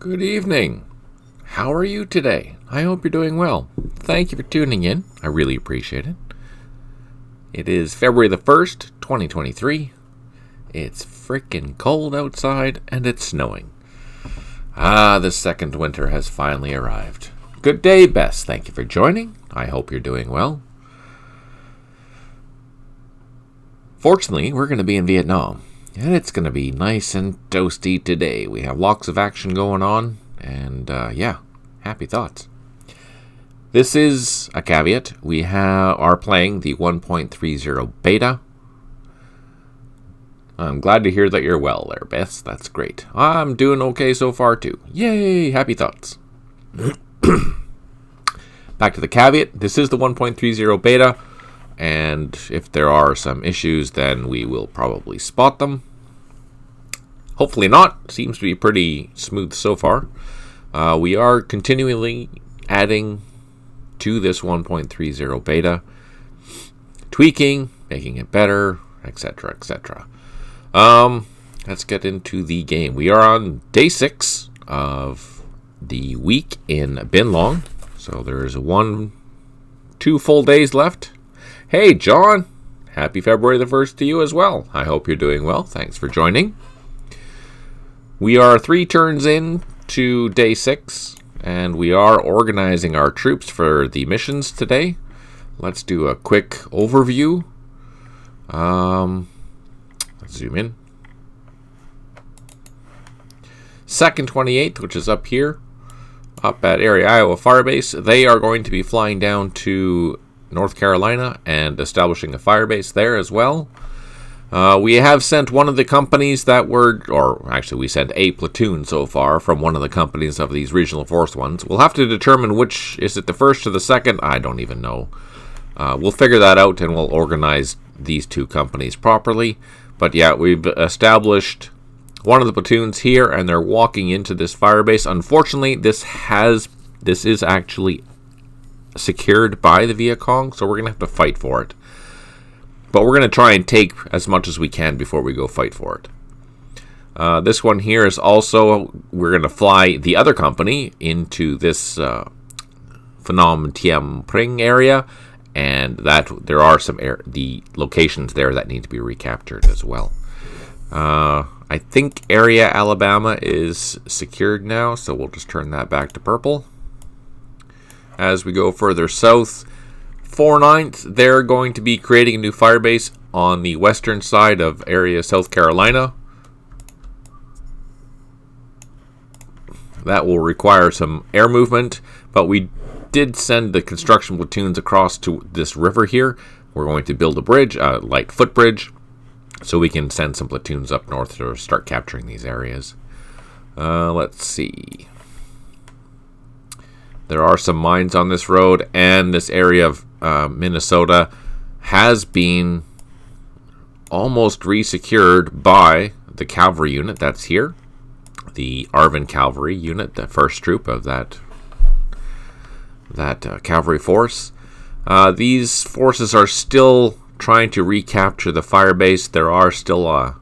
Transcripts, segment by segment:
Good evening. How are you today? I hope you're doing well. Thank you for tuning in. I really appreciate it. It is February the 1st, 2023. It's freaking cold outside and it's snowing. The second winter has finally arrived. Good day, Bess. Thank you for joining. I hope you're doing well. Fortunately, we're going to be in Vietnam. And it's going to be nice and toasty today. We have lots of action going on. And happy thoughts. This is a caveat. We are playing the 1.30 beta. I'm glad to hear that you're well there, Beth. That's great. I'm doing okay so far too. Yay! Happy thoughts. Back to the caveat. This is the 1.30 beta. And if there are some issues, then we will probably spot them. Hopefully not. Seems to be pretty smooth so far. We are continually adding to this 1.30 beta, tweaking, making it better, etc., etc. Let's get into the game. We are on day 6 of the week in Binh Long. So there's 2 full days left. Hey, John. Happy February the 1st to you as well. I hope you're doing well. Thanks for joining. We are 3 turns in to day 6, and we are organizing our troops for the missions today. Let's do a quick overview. Let's zoom in. 2nd 28th, which is up here, up at Area Iowa Firebase. They are going to be flying down to North Carolina and establishing a firebase there as well. We have sent one of the companies that were, or actually we sent a platoon so far from one of the companies of these regional force ones. We'll have to determine which, is it the first or the second? I don't even know. We'll figure that out and we'll organize these 2 companies properly. But yeah, we've established one of the platoons here and they're walking into this firebase. Unfortunately, this is actually secured by the Viet Cong, so we're going to have to fight for it. But we're going to try and take as much as we can before we go fight for it. This one here is also, we're going to fly the other company into this Phnom Thiem Pring area, and that there are some the locations there that need to be recaptured as well. I think area Alabama is secured now, so we'll just turn that back to purple. As we go further south, 4/9, they're going to be creating a new firebase on the western side of area South Carolina. That will require some air movement, but we did send the construction platoons across to this river here. We're going to build a bridge, a light footbridge, so we can send some platoons up north to start capturing these areas. Let's see. There are some mines on this road, and this area of Minnesota has been almost resecured by the cavalry unit that's here. The ARVN Cavalry unit, the first troop of that cavalry force. These forces are still trying to recapture the firebase. There are still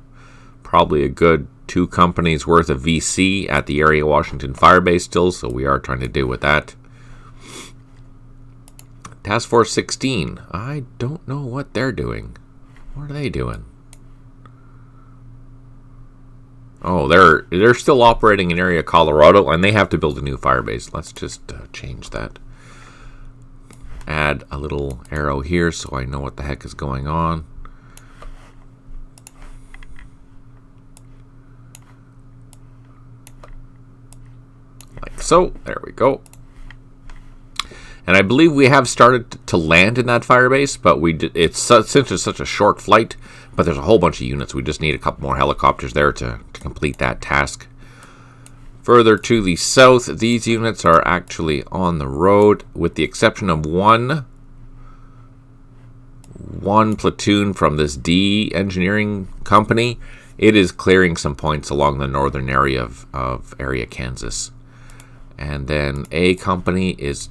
probably a good 2 companies worth of VC at the area Washington Firebase still, so we are trying to deal with that. Task Force 16. I don't know what they're doing. What are they doing? Oh, they're still operating in area Colorado, and they have to build a new firebase. Let's just change that. Add a little arrow here so I know what the heck is going on. Like so. There we go. And I believe we have started to land in that firebase, but since it's such a short flight, but there's a whole bunch of units. We just need a couple more helicopters there to complete that task. Further to the south, these units are actually on the road, with the exception of one platoon from this D engineering company. It is clearing some points along the northern area of area Kansas. And then a company is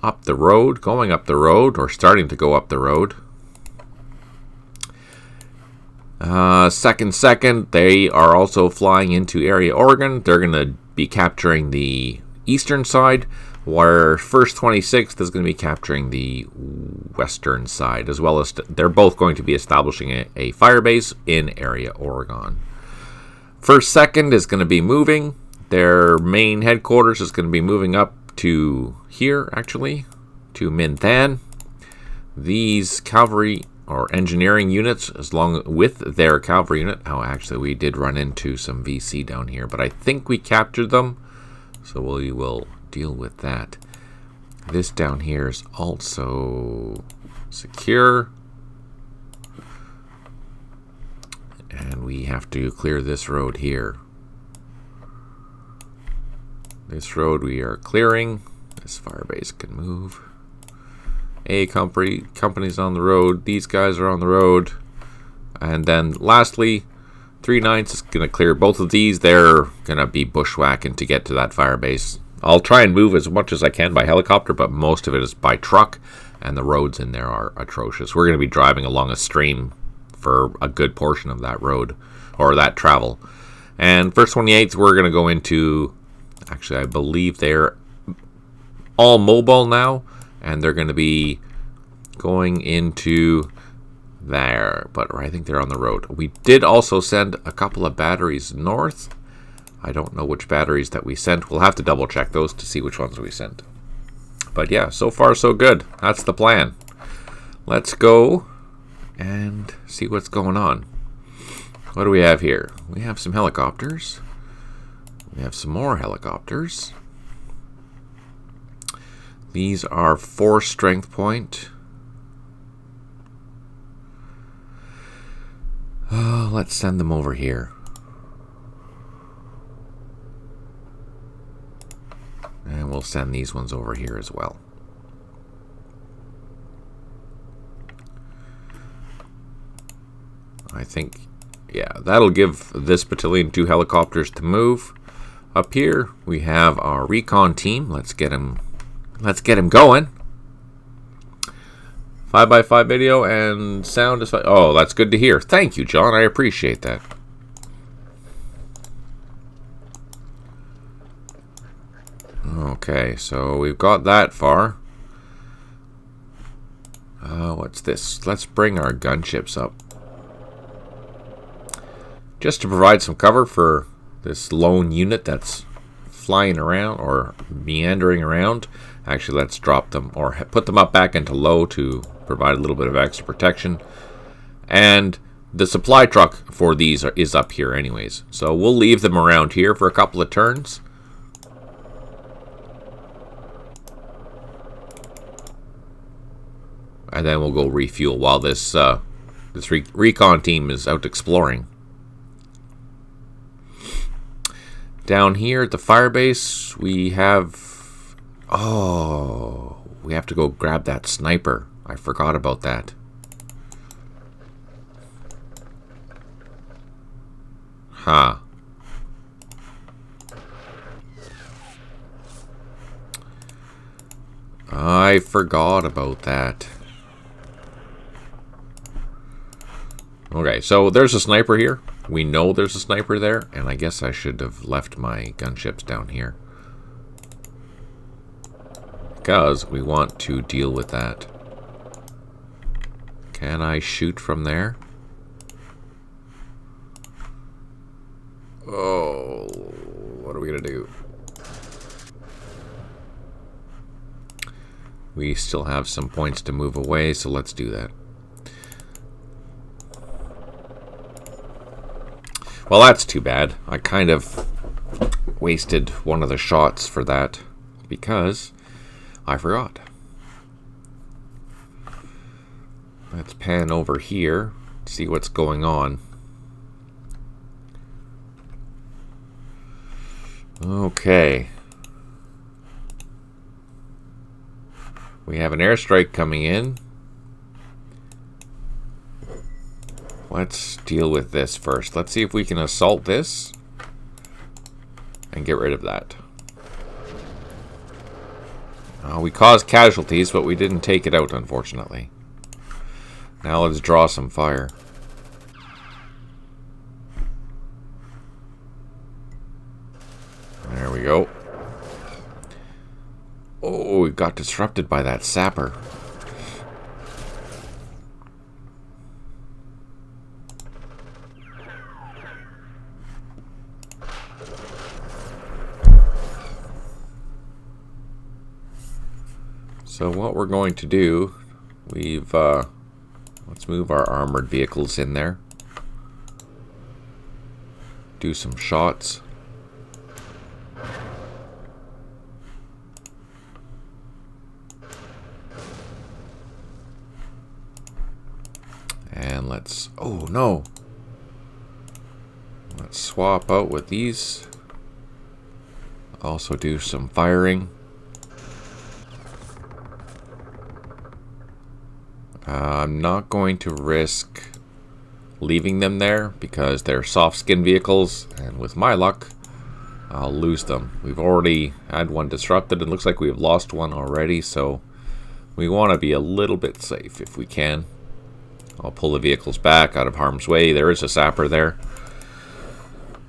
up the road, going up the road, or starting to go up the road. Second, they are also flying into area Oregon. They're going to be capturing the eastern side, where 1st 26th is going to be capturing the western side, as well as they're both going to be establishing a firebase in Area Oregon. 1st 2nd is going to be moving. Their main headquarters is going to be moving up to here, actually, to Minthan. These cavalry or engineering units, as long with their cavalry unit. Oh, actually, we did run into some VC down here, but I think we captured them, so we will deal with that. This down here is also secure, and we have to clear this road here. This road we are clearing. This firebase can move. Company's on the road. These guys are on the road. And then lastly, 3/9 is going to clear both of these. They're going to be bushwhacking to get to that firebase. I'll try and move as much as I can by helicopter, but most of it is by truck, and the roads in there are atrocious. We're going to be driving along a stream for a good portion of that road, or that travel. And 1st 28th, we're going to go into... Actually, I believe they're all mobile now, and they're going to be going into there, but I think they're on the road. We did also send a couple of batteries north. I don't know which batteries that we sent. We'll have to double check those to see which ones we sent. But yeah, so far so good. That's the plan. Let's go and see what's going on. What do we have here? We have some helicopters. We have some more helicopters. These are 4 strength point. Let's send them over here. And we'll send these ones over here as well. I think, yeah, that'll give this battalion 2 helicopters to move. Up here, we have our recon team. Let's get him going. 5x5 video and sound is... Oh, that's good to hear. Thank you, John. I appreciate that. Okay, so we've got that far. What's this? Let's bring our gunships up. Just to provide some cover for this lone unit that's flying around or meandering around. Actually, let's drop them or put them up back into low to provide a little bit of extra protection. And the supply truck for these is up here anyways. So we'll leave them around here for a couple of turns. And then we'll go refuel while this recon team is out exploring. Down here at the firebase, we have... Oh, we have to go grab that sniper. I forgot about that. Huh. I forgot about that. Okay, so there's a sniper here. We know there's a sniper there, and I guess I should have left my gunships down here. Because we want to deal with that. Can I shoot from there? Oh, what are we gonna do? We still have some points to move away, so let's do that. Well, that's too bad. I kind of wasted one of the shots for that because I forgot. Let's pan over here, see what's going on. Okay. We have an airstrike coming in. Let's deal with this first. Let's see if we can assault this and get rid of that. We caused casualties, but we didn't take it out, unfortunately. Now let's draw some fire. There we go. Oh, we got disrupted by that sapper. So what we're going to do, let's move our armored vehicles in there. Do some shots. And let's, oh no. Let's swap out with these. Also do some firing. I'm not going to risk leaving them there because they're soft skin vehicles, and with my luck, I'll lose them. We've already had one disrupted. It looks like we've lost one already, so we want to be a little bit safe if we can. I'll pull the vehicles back out of harm's way. There is a sapper there.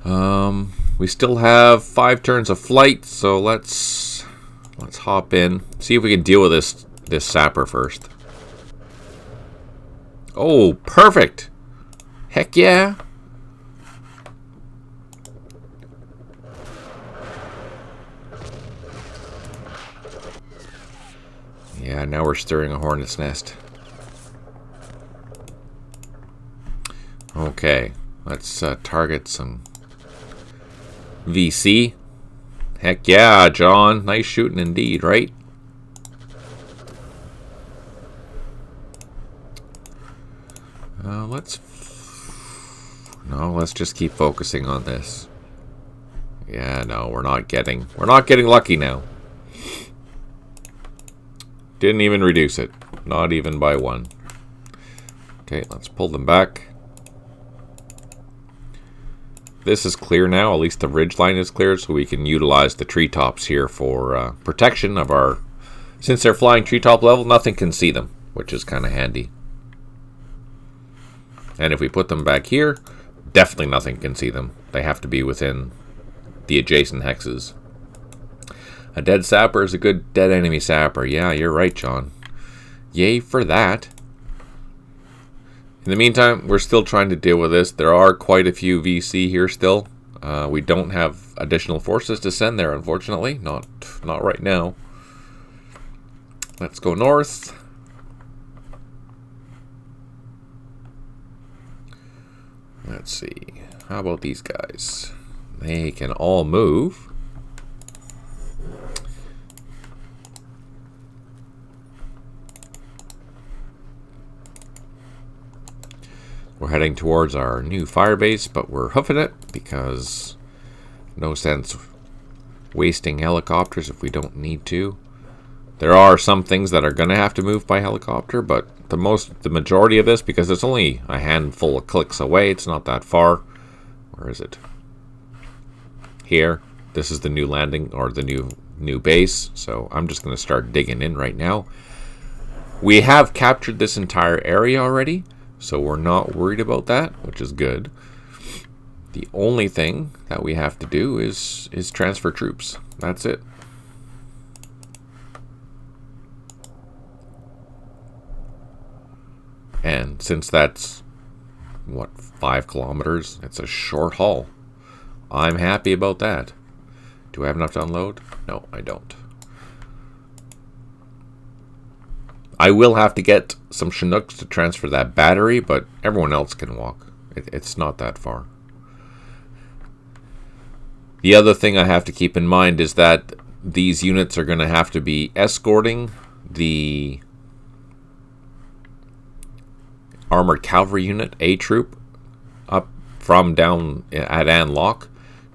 We still have 5 turns of flight, so let's hop in. See if we can deal with this sapper first. Oh, perfect! Heck yeah! Yeah, now we're stirring a hornet's nest. Okay, let's target some VC. Heck yeah, John. Nice shooting indeed, right? Let's just keep focusing on this. Yeah, no, we're not getting lucky now. Didn't even reduce it. Not even by 1. Okay, let's pull them back. This is clear now. At least the ridge line is cleared, so we can utilize the treetops here for protection of our... Since they're flying treetop level, nothing can see them, which is kind of handy. And if we put them back here, definitely nothing can see them. They have to be within the adjacent hexes. A dead sapper is a good dead enemy sapper. Yeah, you're right, John. Yay for that. In the meantime, we're still trying to deal with this. There are quite a few VC here still. We don't have additional forces to send there, unfortunately. Not right now. Let's go north. Let's see. How about these guys? They can all move. We're heading towards our new Firebase, but we're hoofing it because no sense wasting helicopters if we don't need to. There are some things that are going to have to move by helicopter, but the majority of this, because it's only a handful of clicks away, it's not that far. Where is it? Here. This is the new landing, or the new base, so I'm just going to start digging in right now. We have captured this entire area already, so we're not worried about that, which is good. The only thing that we have to do is transfer troops. That's it. And since that's, what, 5 kilometers, it's a short haul. I'm happy about that. Do I have enough to unload? No, I don't. I will have to get some Chinooks to transfer that battery, but everyone else can walk. It's not that far. The other thing I have to keep in mind is that these units are going to have to be escorting the armored cavalry unit, A troop, up from down at Anlock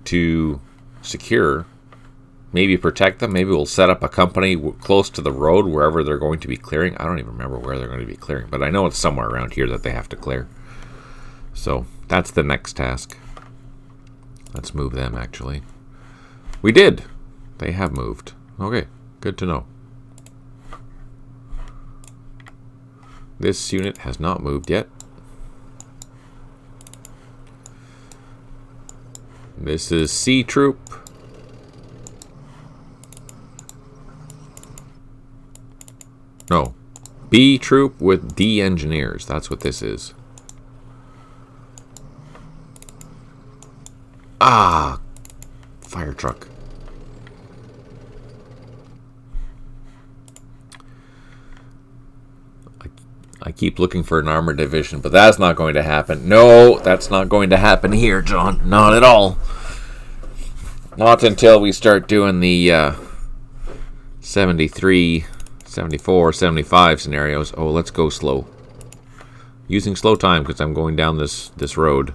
to secure, maybe protect them. Maybe we'll set up a company close to the road wherever they're going to be clearing. I don't even remember where they're going to be clearing, but I know it's somewhere around here that they have to clear. So that's the next task. Let's move them, actually. We did. They have moved. Okay, good to know. This unit has not moved yet. This is C troop. B troop with D engineers. That's what this is. Ah, fire truck. I keep looking for an armored division, but that's not going to happen. No, that's not going to happen here, John. Not at all. Not until we start doing the 73, 74, 75 scenarios. Oh, let's go slow. Using slow time because I'm going down this road.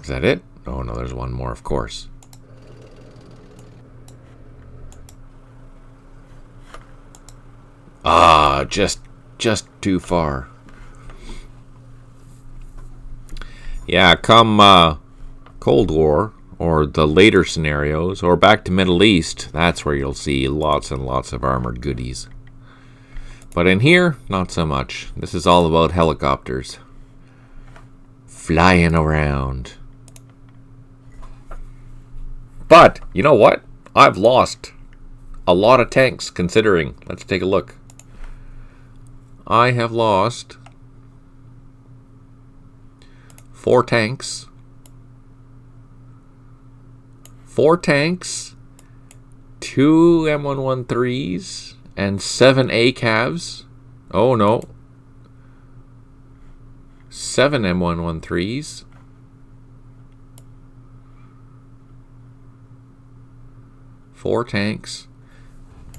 Is that it? Oh no, there's one more, of course. Ah, just too far. Yeah, come Cold War or the later scenarios or back to Middle East, that's where you'll see lots and lots of armored goodies. But in here, not so much. This is all about helicopters flying around. But, you know what? I've lost a lot of tanks, considering. Let's take a look. I have lost 4 tanks. 4 tanks, 2 M113s, and 7 ACAVs. Oh, no. 7 M113s. 4 tanks,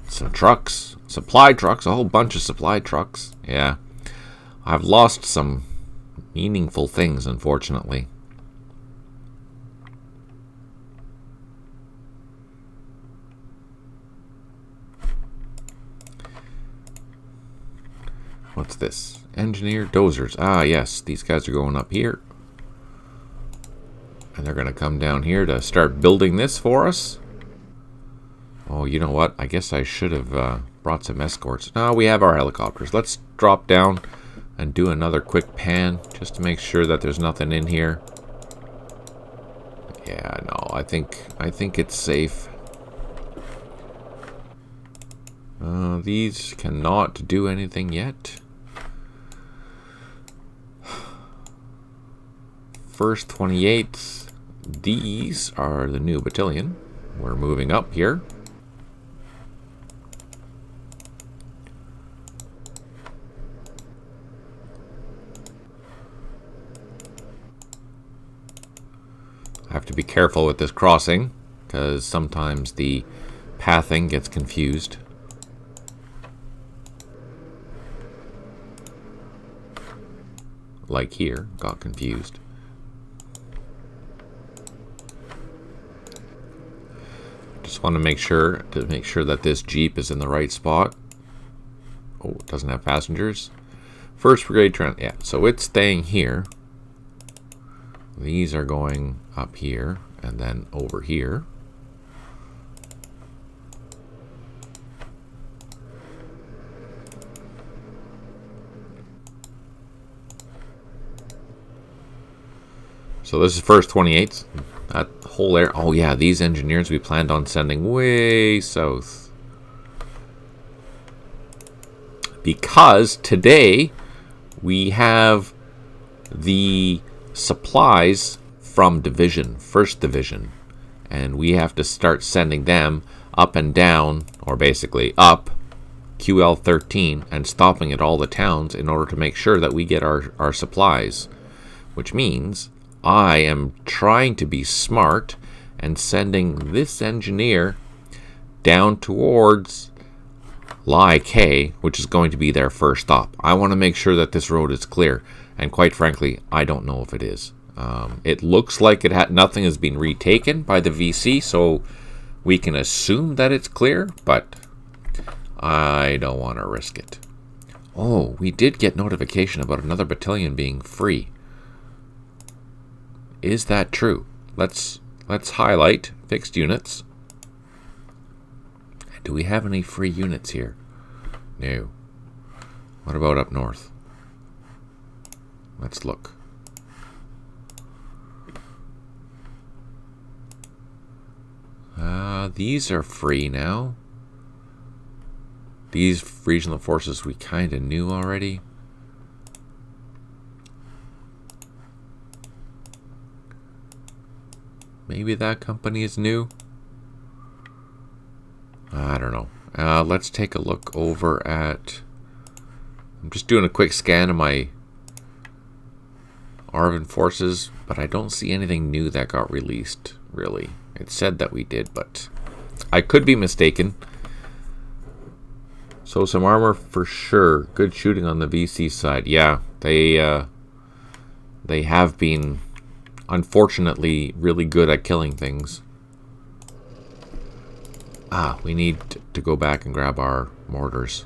some trucks, supply trucks, a whole bunch of supply trucks. Yeah, I've lost some meaningful things, unfortunately. What's this? Engineer dozers. Ah, yes, these guys are going up here. And they're going to come down here to start building this for us. Oh, you know what? I guess I should have brought some escorts. No, we have our helicopters. Let's drop down and do another quick pan just to make sure that there's nothing in here. Yeah, no, I think it's safe. These cannot do anything yet. First 28th. These are the new battalion. We're moving up here. I have to be careful with this crossing because sometimes the pathing gets confused. Like here, got confused. Just want to make sure that this Jeep is in the right spot. Oh, it doesn't have passengers. First Brigade Trent, yeah, so it's staying here. These are going up here and then over here. So this is first 28th. That whole area. Oh yeah, these engineers we planned on sending way south. Because today we have the supplies from division, 1st Division, and we have to start sending them up and down, or basically up QL 13 and stopping at all the towns in order to make sure that we get our supplies, which means I am trying to be smart and sending this engineer down towards Lai K, which is going to be their first stop. I want to make sure that this road is clear. And quite frankly, I don't know if it is. It looks like nothing has been retaken by the VC, so we can assume that it's clear, but I don't want to risk it. Oh, we did get notification about another battalion being free. Is that true? Let's highlight fixed units. Do we have any free units here? No. What about up north? Let's look. These are free now. These regional forces we kind of knew already. Maybe that company is new. I don't know. Let's take a look over at... I'm just doing a quick scan of my ARVN forces, but I don't see anything new that got released, really. It said that we did, but I could be mistaken. So some armor for sure. Good shooting on the VC side. Yeah, they have been, unfortunately, really good at killing things. We need to go back and grab our mortars.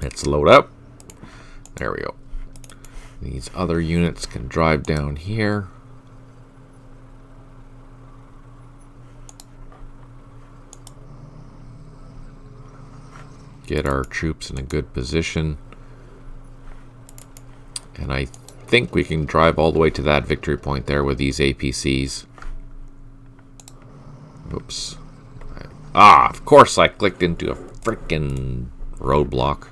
Let's load up. There we go. These other units can drive down here. Get our troops in a good position. And I think we can drive all the way to that victory point there with these APCs. Oops. Of course I clicked into a frickin' roadblock.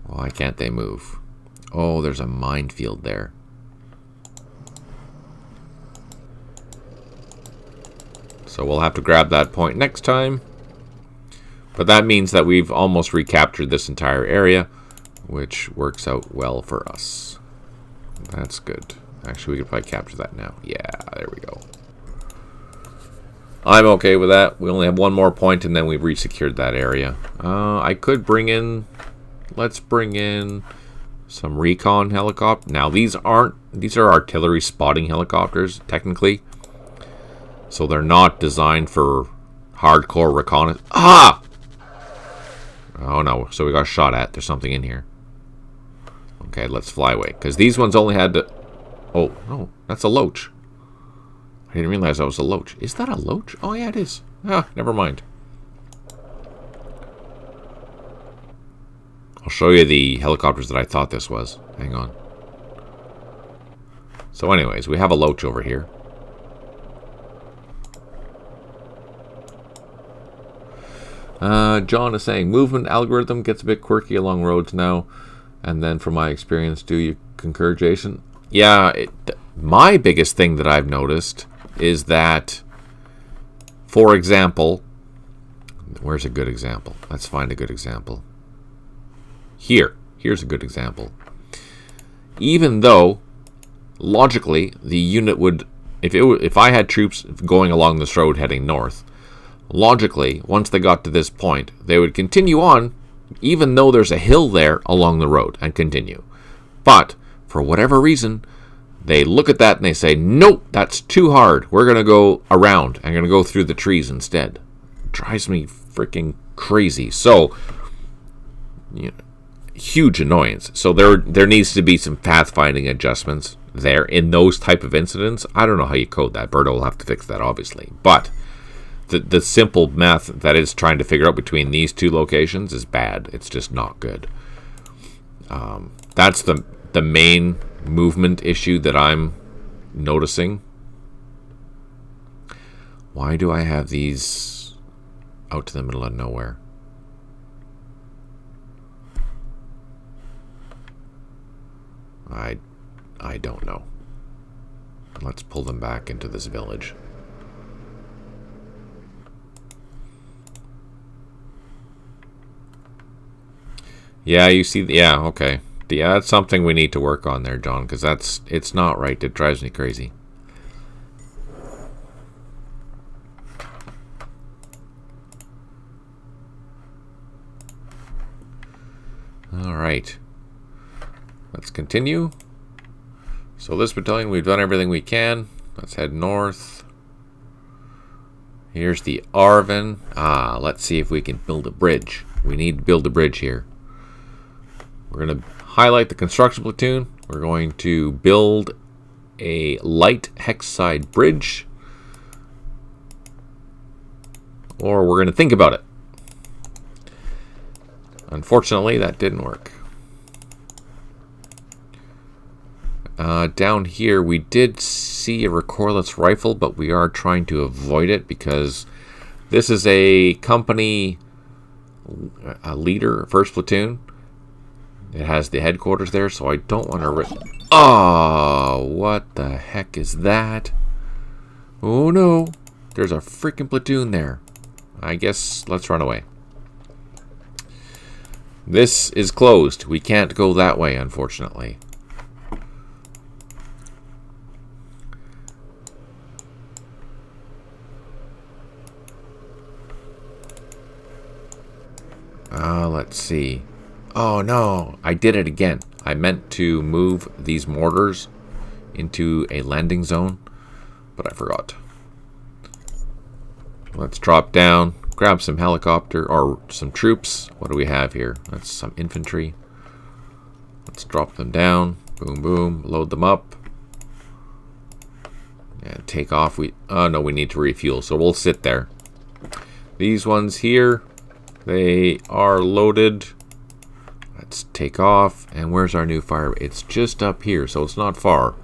Why can't they move? Oh, there's a minefield there. So we'll have to grab that point next time. But that means that we've almost recaptured this entire area, which works out well for us. That's good. Actually, we could probably capture that now. Yeah, there we go. I'm okay with that. We only have one more point, and then we've re-secured that area. I could bring in... Let's bring in some recon helicopters. Now, these are artillery spotting helicopters, technically. So they're not designed for hardcore reconnaissance. Ah! Oh no, so we got shot at. There's something in here. Okay, let's fly away. Because these ones only had to... Oh, no, that's a Loach. I didn't realize that was a Loach. Is that a Loach? Oh yeah, it is. Never mind. I'll show you the helicopters that I thought this was. Hang on. So anyways, we have a Loach over here. John is saying, movement algorithm gets a bit quirky along roads now. And then from my experience, do you concur, Jason? Yeah, my biggest thing that I've noticed is that, for example, where's a good example? Let's find a good example. Here's a good example. Even though, logically, the unit would, if I had troops going along this road heading north, logically, once they got to this point, they would continue on, even though there's a hill there along the road, and continue. But, for whatever reason, they look at that and they say, nope, that's too hard. We're going to go around. I'm going to go through the trees instead. It drives me freaking crazy. So, you know, huge annoyance. So there needs to be some pathfinding adjustments there in those type of incidents. I don't know how you code that. Berto will have to fix that, obviously. But the simple math that it's trying to figure out between these two locations is bad. It's just not good. That's the main movement issue that I'm noticing. Why do I have these out to the middle of nowhere? I don't know. Let's pull them back into this village. Yeah, you see, yeah, okay. Yeah, that's something we need to work on there, John, because it's not right. It drives me crazy. All right. Let's continue. So this battalion, we've done everything we can. Let's head north. Here's the ARVN. Let's see if we can build a bridge. We need to build a bridge here. We're going to highlight the construction platoon. We're going to build a light hex side bridge. Or we're going to think about it. Unfortunately, that didn't work. Down here, we did see a recoilless rifle, but we are trying to avoid it because this is a company leader, first platoon. It has the headquarters there, so I don't want to... Oh, what the heck is that? Oh no, there's a freaking platoon there. I guess let's run away. This is closed. We can't go that way, unfortunately. Let's see. Oh no, I did it again. I meant to move these mortars into a landing zone, but I forgot. Let's drop down, grab some helicopter or some troops. What do we have here? That's some infantry. Let's drop them down. Boom, boom. Load them up. And take off. Oh no, we need to refuel, so we'll sit there. These ones here, they are loaded. Let's take off. And where's our new fire? It's just up here, so it's not far.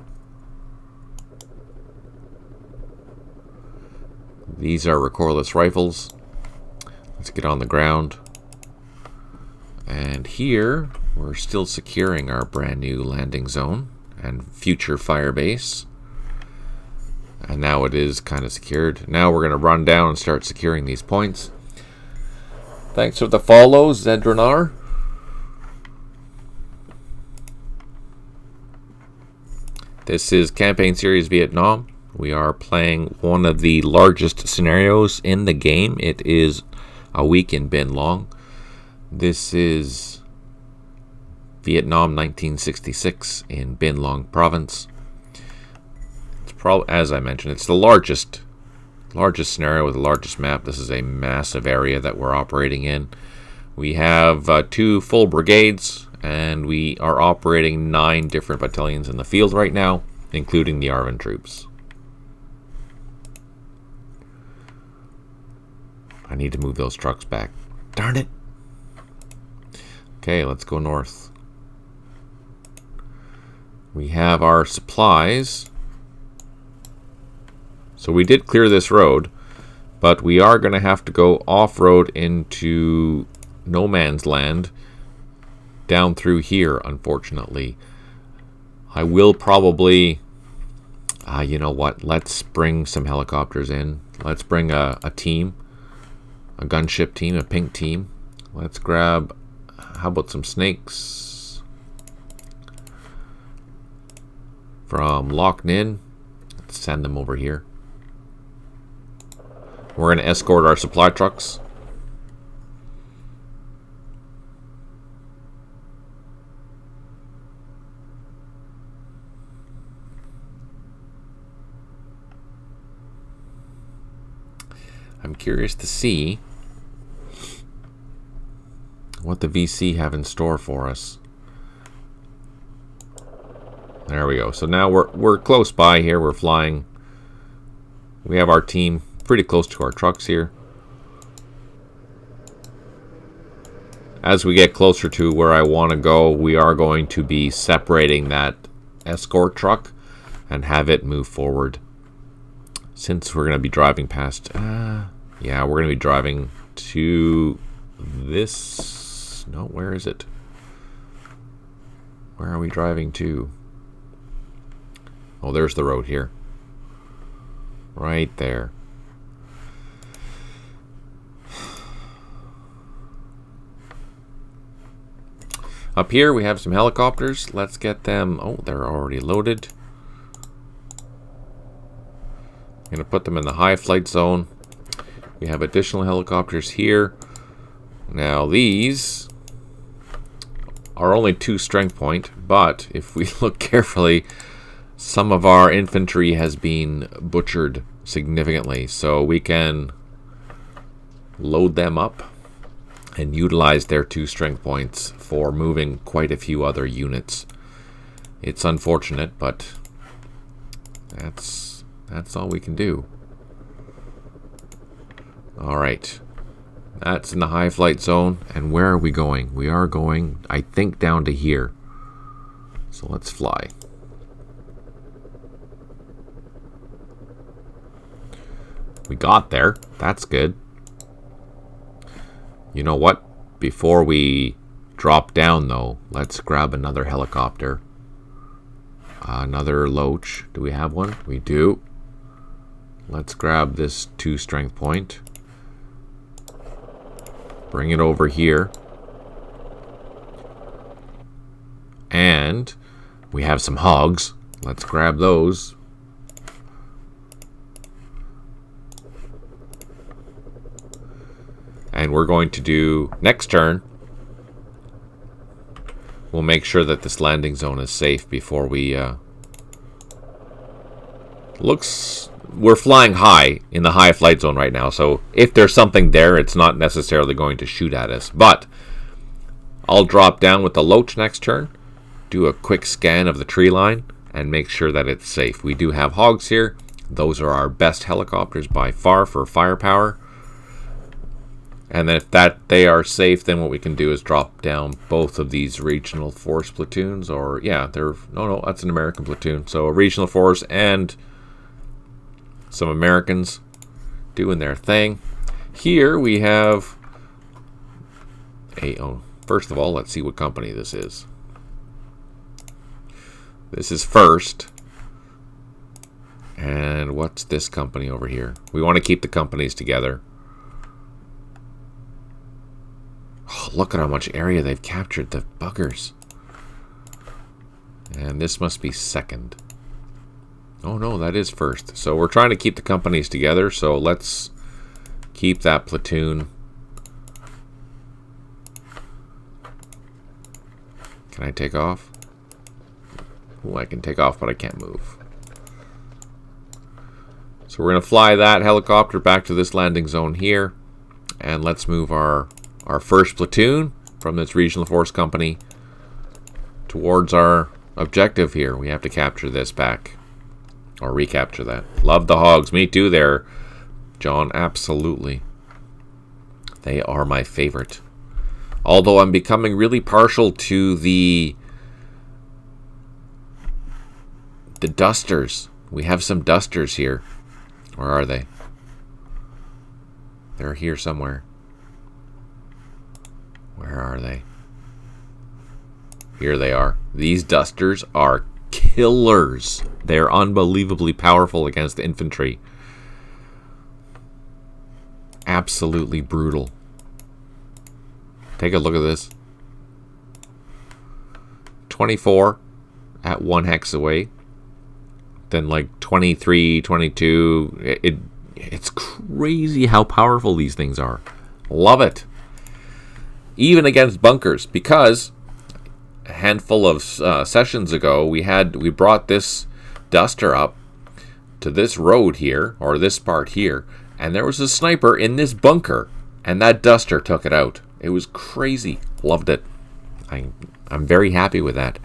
These are recoilless rifles. Let's get on the ground. And here, we're still securing our brand new landing zone and future fire base. And now it is kind of secured. Now we're going to run down and start securing these points. Thanks for the follow, Zedranar. This is Campaign Series Vietnam. We are playing one of the largest scenarios in the game. It is a week in Binh Long. This is Vietnam 1966 in Binh Long province. It's probably, as I mentioned, it's the largest scenario with the largest map. This is a massive area that we're operating in. We have 2 full brigades, and we are operating 9 different battalions in the field right now, including the ARVN troops. I need to move those trucks back. Darn it! Okay, let's go north. We have our supplies. So we did clear this road, but we are going to have to go off-road into no man's land down through here, unfortunately. I will probably... you know what? Let's bring some helicopters in. Let's bring a team. A gunship team, a pink team. Let's grab... How about some snakes? From Loch Ninh. Let's send them over here. We're going to escort our supply trucks. I'm curious to see what the VC have in store for us. There we go. So now we're close by here. We're flying. We have our team pretty close to our trucks here. As we get closer to where I want to go, we are going to be separating that escort truck and have it move forward. Since we're going to be driving past... yeah, we're going to be driving to this... No, where is it? Where are we driving to? Oh, there's the road here. Right there. Up here we have some helicopters. Let's get them... Oh, they're already loaded. I'm going to put them in the high flight zone. We have additional helicopters here. Now these are only 2 strength point, but if we look carefully, some of our infantry has been butchered significantly. So we can load them up and utilize their 2 strength points for moving quite a few other units. It's unfortunate, but that's all we can do. All right. That's in the high flight zone. And where are we going? We are going, I think, down to here. So let's fly. We got there. That's good. You know what? Before we drop down, though, let's grab another helicopter. Another Loach. Do we have one? We do. Let's grab this 2 strength point. Bring it over here. And we have some hogs. Let's grab those. And we're going to do, next turn, we'll make sure that this landing zone is safe before we, we're flying high in the high flight zone right now, so if there's something there, it's not necessarily going to shoot at us. But I'll drop down with the Loach next turn, do a quick scan of the tree line, and make sure that it's safe. We do have hogs here. Those are our best helicopters by far for firepower. And then if they are safe, then what we can do is drop down both of these regional force platoons. Or, yeah, no, that's an American platoon. So a regional force and some Americans doing their thing. Here we have first of all, let's see what company this is. This is First. And what's this company over here? We want to keep the companies together. Oh, look at how much area they've captured, the buggers. And this must be Second. Oh no, that is First. So we're trying to keep the companies together, so let's keep that platoon. Can I take off? Oh, I can take off, but I can't move. So we're going to fly that helicopter back to this landing zone here. And let's move our first platoon from this regional force company towards our objective here. We have to capture this back. Or recapture that. Love the hogs. Me too there, John. Absolutely. They are my favorite. Although I'm becoming really partial to the dusters. We have some dusters here. Where are they? They're here somewhere. Where are they? Here they are. These dusters are killers. They're unbelievably powerful against the infantry. Absolutely brutal. Take a look at this. 24 at 1 hex away. Then like 23, 22. It's crazy how powerful these things are. Love it. Even against bunkers, because a handful of sessions ago we brought this duster up to this road here, or this part here, and there was a sniper in this bunker, and that duster took it out. It was crazy. Loved it. I'm very happy with that.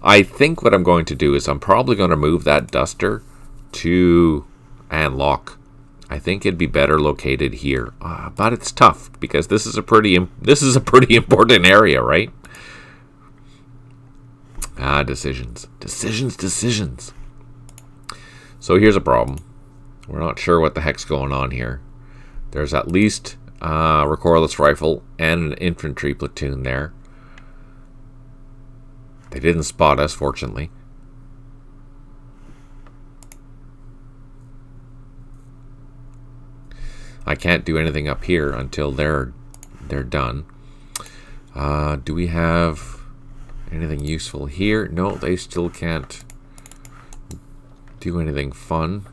I think what I'm going to do is I'm probably going to move that duster to Anlock. I think it'd be better located here, but it's tough because this is a pretty important area, right? Decisions. So here's a problem. We're not sure what the heck's going on here. There's at least a recoilless rifle and an infantry platoon there. They didn't spot us, fortunately. I can't do anything up here until they're done. Do we have anything useful here? No, they still can't do anything fun.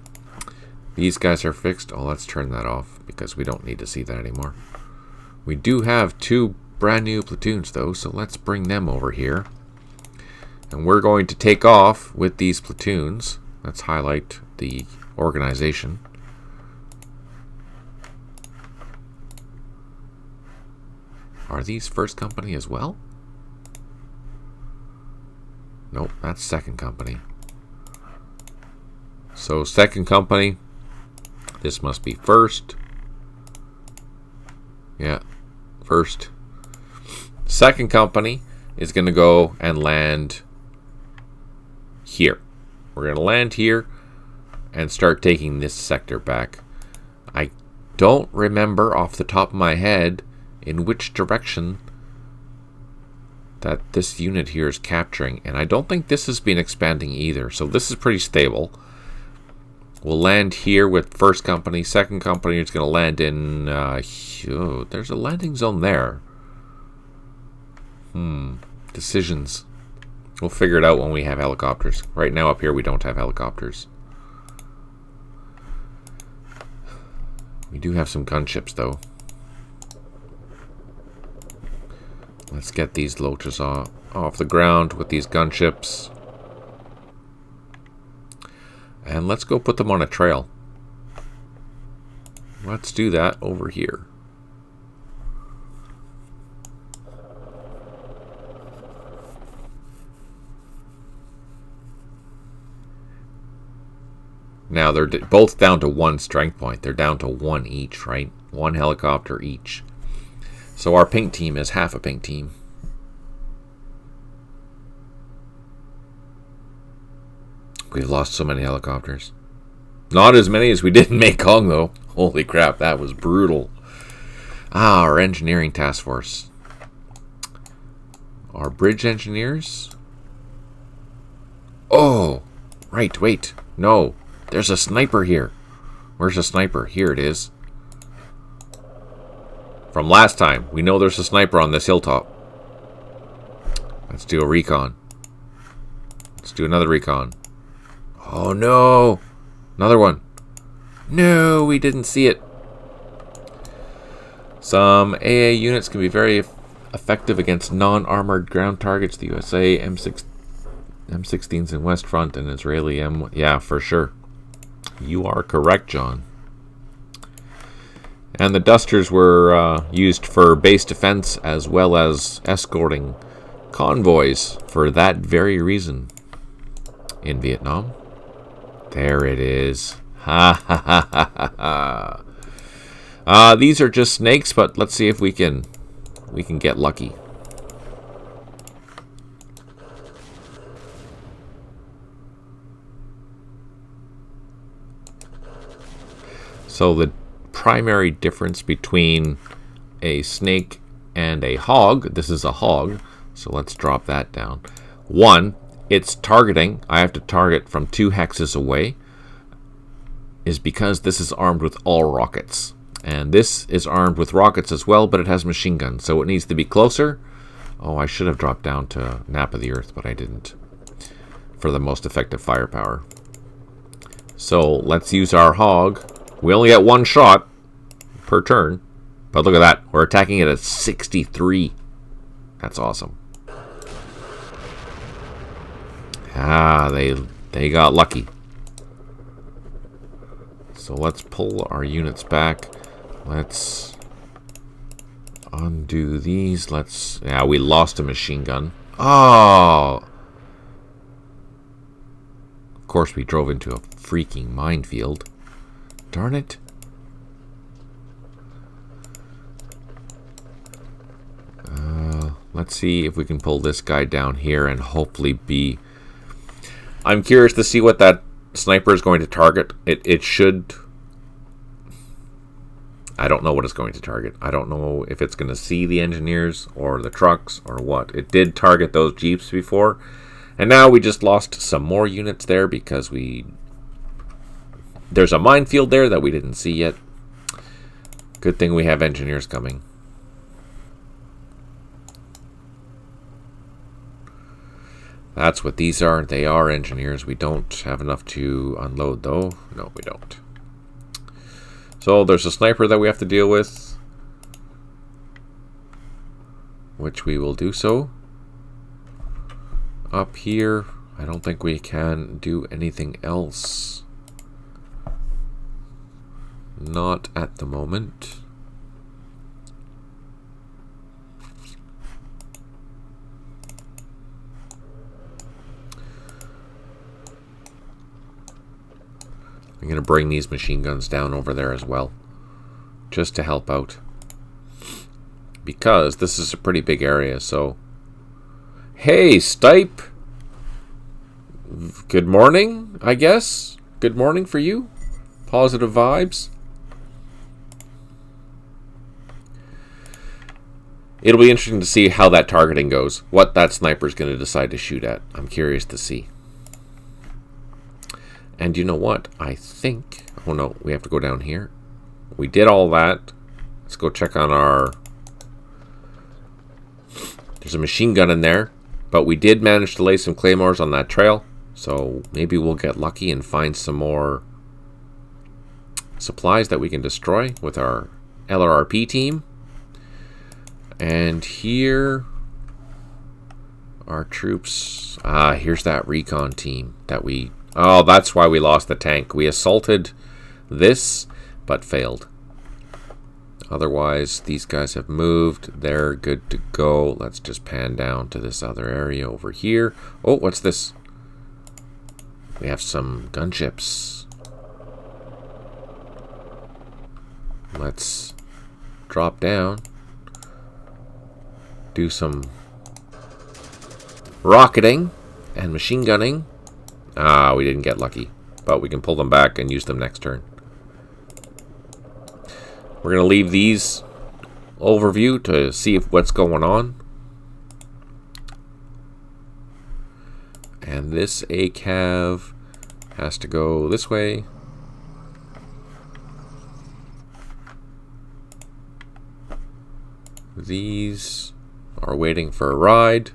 These guys are fixed. Oh, let's turn that off because we don't need to see that anymore. We do have 2 brand new platoons though, so let's bring them over here. And we're going to take off with these platoons. Let's highlight the organization. Are these First Company as well? Nope, that's Second Company. So Second Company, this must be First. Yeah, first. Second company is going to go and land here. We're going to land here and start taking this sector back. I don't remember off the top of my head in which direction that this unit here is capturing, and I don't think this has been expanding either, so this is pretty stable. We'll land here with first company. Second company is going to land in... there's a landing zone there. Decisions. We'll figure it out when we have helicopters. Right now up here we don't have helicopters. We do have some gunships though. Let's get these Loaches off the ground with these gunships. And let's go put them on a trail. Let's do that over here. Now they're both down to 1 strength point. They're down to 1 each, right? 1 helicopter each. So our pink team is half a pink team. We've lost so many helicopters. Not as many as we did in Mekong, though. Holy crap, that was brutal. Our engineering task force. Our bridge engineers. Oh, right, wait. No, there's a sniper here. Where's the sniper? Here it is. From last time, we know there's a sniper on this hilltop. Let's do a recon. Let's do another recon. Oh no! Another one. No, we didn't see it. Some AA units can be very effective against non-armored ground targets. The USA M16s in West Front and Israeli M... Yeah, for sure. You are correct, John. And the Dusters were used for base defense as well as escorting convoys for that very reason in Vietnam. There it is. Ha ha ha ha ha. These are just snakes, but let's see if we can get lucky. So the primary difference between a snake and a hog, this is a hog, so let's drop that down. 1, it's targeting. I have to target from 2 hexes away, is because this is armed with all rockets. And this is armed with rockets as well, but it has machine guns, so it needs to be closer. Oh, I should have dropped down to Nap of the Earth, but I didn't. For the most effective firepower. So let's use our hog. We only get 1 shot per turn, but look at that. We're attacking it at 63. That's awesome. Ah, they got lucky. So let's pull our units back. Let's undo these. Yeah, we lost a machine gun. Oh! Of course, we drove into a freaking minefield. Darn it. Let's see if we can pull this guy down here and hopefully be... I'm curious to see what that sniper is going to target. It should... I don't know what it's going to target. I don't know if it's going to see the engineers or the trucks or what. It did target those jeeps before. And now we just lost some more units there because there's a minefield there that we didn't see yet. Good thing we have engineers coming. That's what these are. They are engineers. We don't have enough to unload, though. No, we don't. So there's a sniper that we have to deal with, which we will do so. Up here, I don't think we can do anything else. Not at the moment. I'm going to bring these machine guns down over there as well, just to help out. because this is a pretty big area. So, hey, Stipe. Good morning, I guess. Good morning for you. Positive vibes. It'll be interesting to see how that targeting goes. What that sniper's going to decide to shoot at. I'm curious to see. And you know what? I think... Oh no, we have to go down here. We did all that. Let's go check on our... There's a machine gun in there. But we did manage to lay some claymores on that trail. So maybe we'll get lucky and find some more supplies that we can destroy with our LRRP team. And here our troops... here's that recon team that we... Oh, that's why we lost the tank. We assaulted this, but failed. Otherwise, these guys have moved. They're good to go. Let's just pan down to this other area over here. Oh, what's this? We have some gunships. Let's drop down. Do some rocketing and machine gunning. We didn't get lucky, but we can pull them back and use them next turn. We're going to leave these overview to see what's going on. And this ACAV has to go this way. These are waiting for a ride.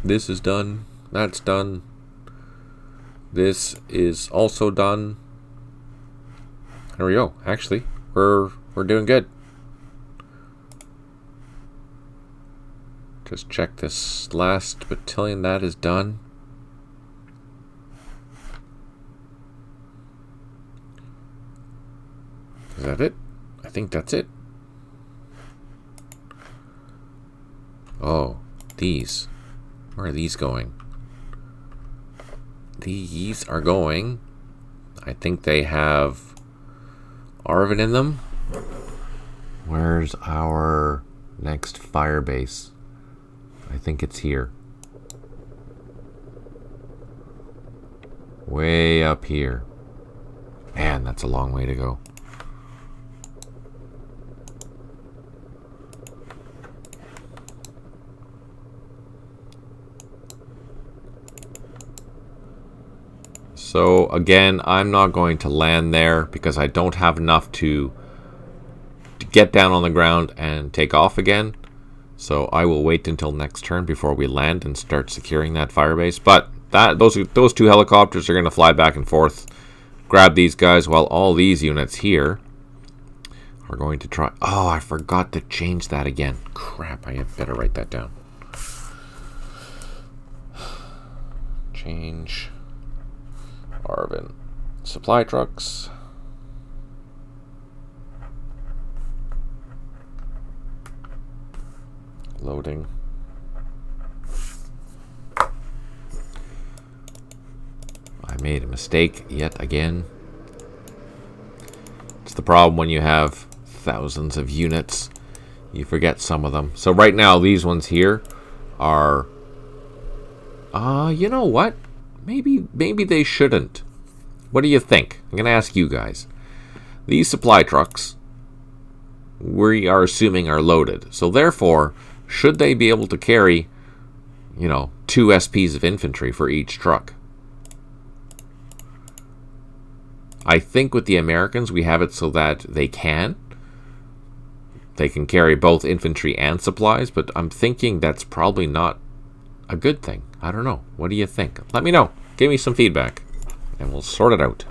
This is done. That's done. This is also done. There we go. Actually, we're doing good. Just check this last battalion. That is done. Is that it? I think that's it. Oh, these. Where are these going? These are going... I think they have ARVN in them. Where's our next Firebase? I think it's here. Way up here. Man, that's a long way to go. So again, I'm not going to land there because I don't have enough to get down on the ground and take off again. So I will wait until next turn before we land and start securing that Firebase. But those two helicopters are going to fly back and forth, grab these guys, while all these units here are going to try... Oh, I forgot to change that again. Crap, I had better write that down. Change... ARVN supply trucks. Loading. I made a mistake yet again. It's the problem when you have thousands of units. You forget some of them. So right now, these ones here are... you know what? Maybe they shouldn't. What do you think? I'm going to ask you guys. These supply trucks, we are assuming are loaded. So therefore, should they be able to carry, 2 SPs of infantry for each truck? I think with the Americans, we have it so that they can. They can carry both infantry and supplies, but I'm thinking that's probably not a good thing. I don't know. What do you think? Let me know. Give me some feedback, and we'll sort it out.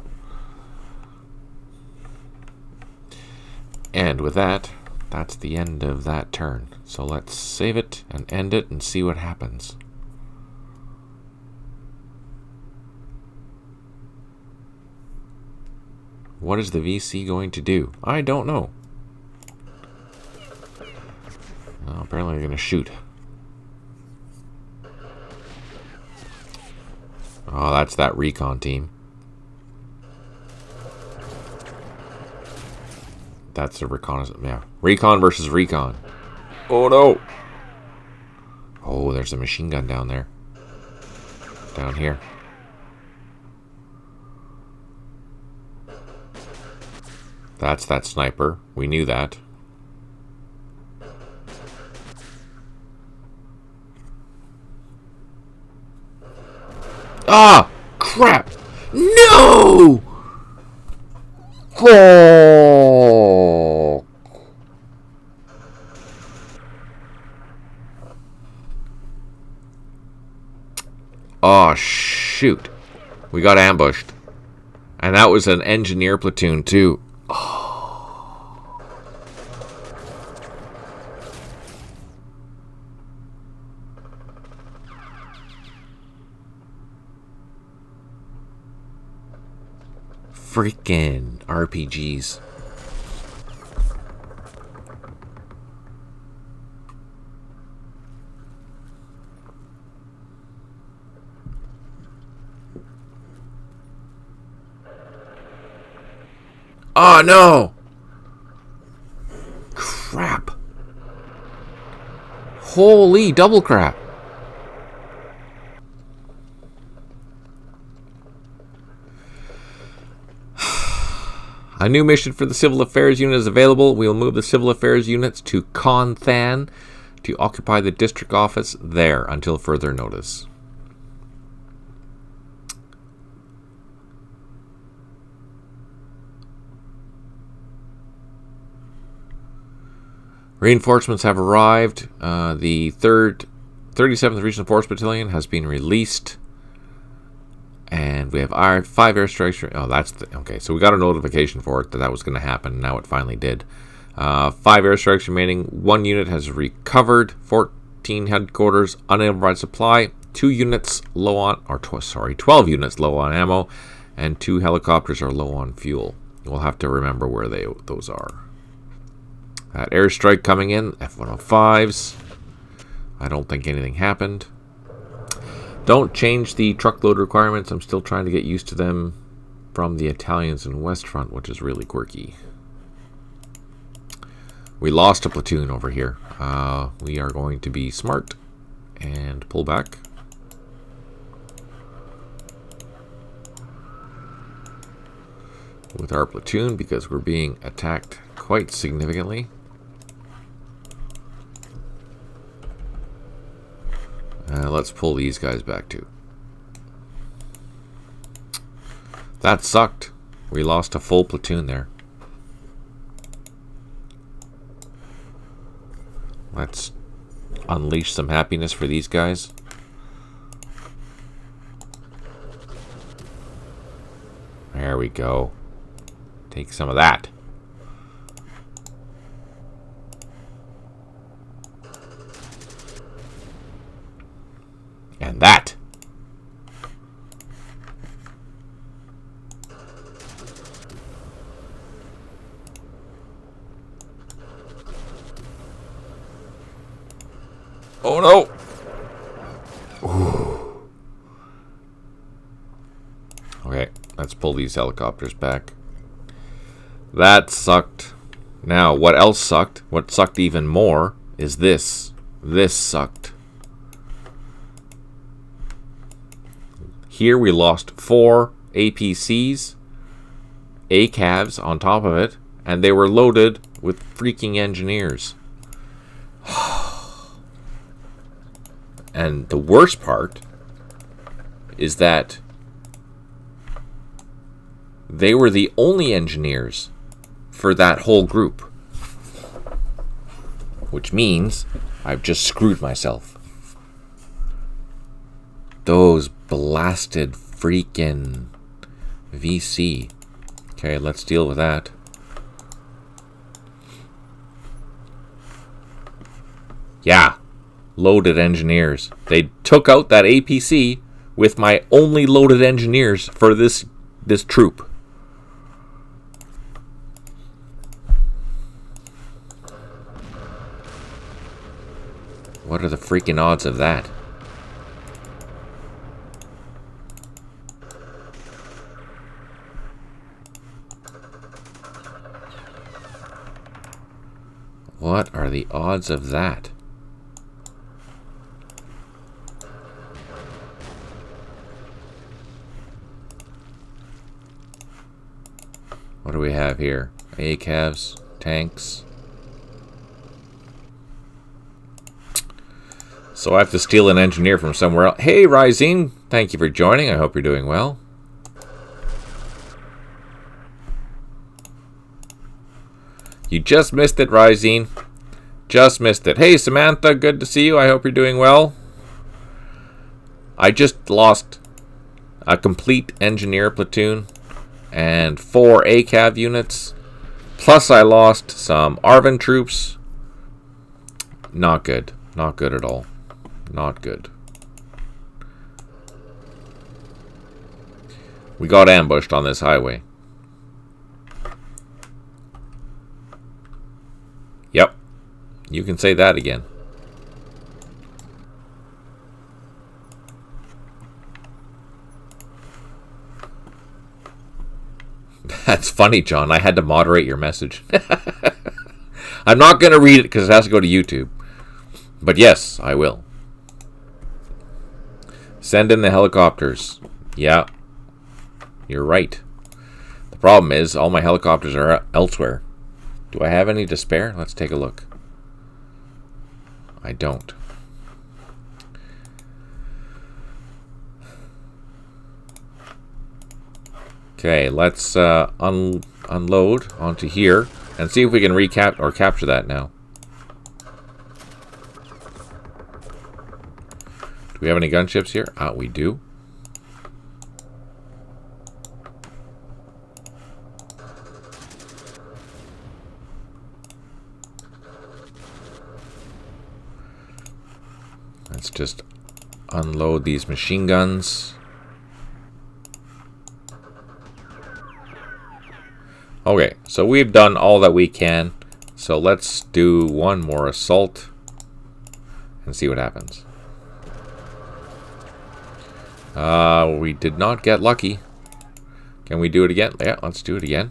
And with that, that's the end of that turn. So let's save it and end it and see what happens. What is the VC going to do? I don't know. Well, apparently they're going to shoot. Oh, that's that recon team. That's a reconnaissance. Yeah. Recon versus recon. Oh, no. Oh, there's a machine gun down there. Down here. That's that sniper. We knew that. Ah! Crap! No! Oh! Oh, shoot. We got ambushed. And that was an engineer platoon, too. Oh. Freaking RPGs. Oh, no! Crap. Holy double crap. A new mission for the Civil Affairs Unit is available. We will move the Civil Affairs Units to Konthan to occupy the district office there until further notice. Reinforcements have arrived. The 37th Regional Force Battalion has been released. And we have 5 airstrikes. Oh, that's okay. So we got a notification for it that was going to happen. Now it finally did. 5 airstrikes remaining. 1 unit has recovered. 14 headquarters unable to provide supply. 2 units low on, 12 units low on ammo, and 2 helicopters are low on fuel. We'll have to remember where those are. That airstrike coming in. F-105s. I don't think anything happened. Don't change the truckload requirements. I'm still trying to get used to them from the Italians in West Front, which is really quirky. We lost a platoon over here. We are going to be smart and pull back. With our platoon because we're being attacked quite significantly. Let's pull these guys back too. That sucked. We lost a full platoon there. Let's unleash some happiness for these guys. There we go. Take some of that. And that. Oh no. Ooh. Okay, let's pull these helicopters back. That sucked. Now, what else sucked? What sucked even more is this. This sucked. Here we lost 4 APCs, ACAVs on top of it, and they were loaded with freaking engineers. And the worst part is that they were the only engineers for that whole group. Which means I've just screwed myself. Those blasted freaking VC. Okay, let's deal with that. Yeah, loaded engineers. They took out that APC with my only loaded engineers for this troop. What are the freaking odds of that? What are the odds of that? What do we have here? ACAVs, tanks. So I have to steal an engineer from somewhere else. Hey, Rising, thank you for joining. I hope you're doing well. You just missed it, Rising. Just missed it. Hey, Samantha, good to see you. I hope you're doing well. I just lost a complete engineer platoon and 4 ACAV units. Plus I lost some ARVN troops. Not good. Not good at all. Not good. We got ambushed on this highway. Yep. You can say that again. That's funny, John. I had to moderate your message. I'm not going to read it because it has to go to YouTube. But yes, I will. Send in the helicopters. Yeah. You're right. The problem is all my helicopters are elsewhere. Do I have any to spare? Let's take a look. I don't. Okay, let's unload onto here and see if we can capture that now. Do we have any gunships here? We do. Let's just unload these machine guns. Okay, so we've done all that we can. So let's do one more assault and see what happens. We did not get lucky. Can we do it again? Yeah, let's do it again.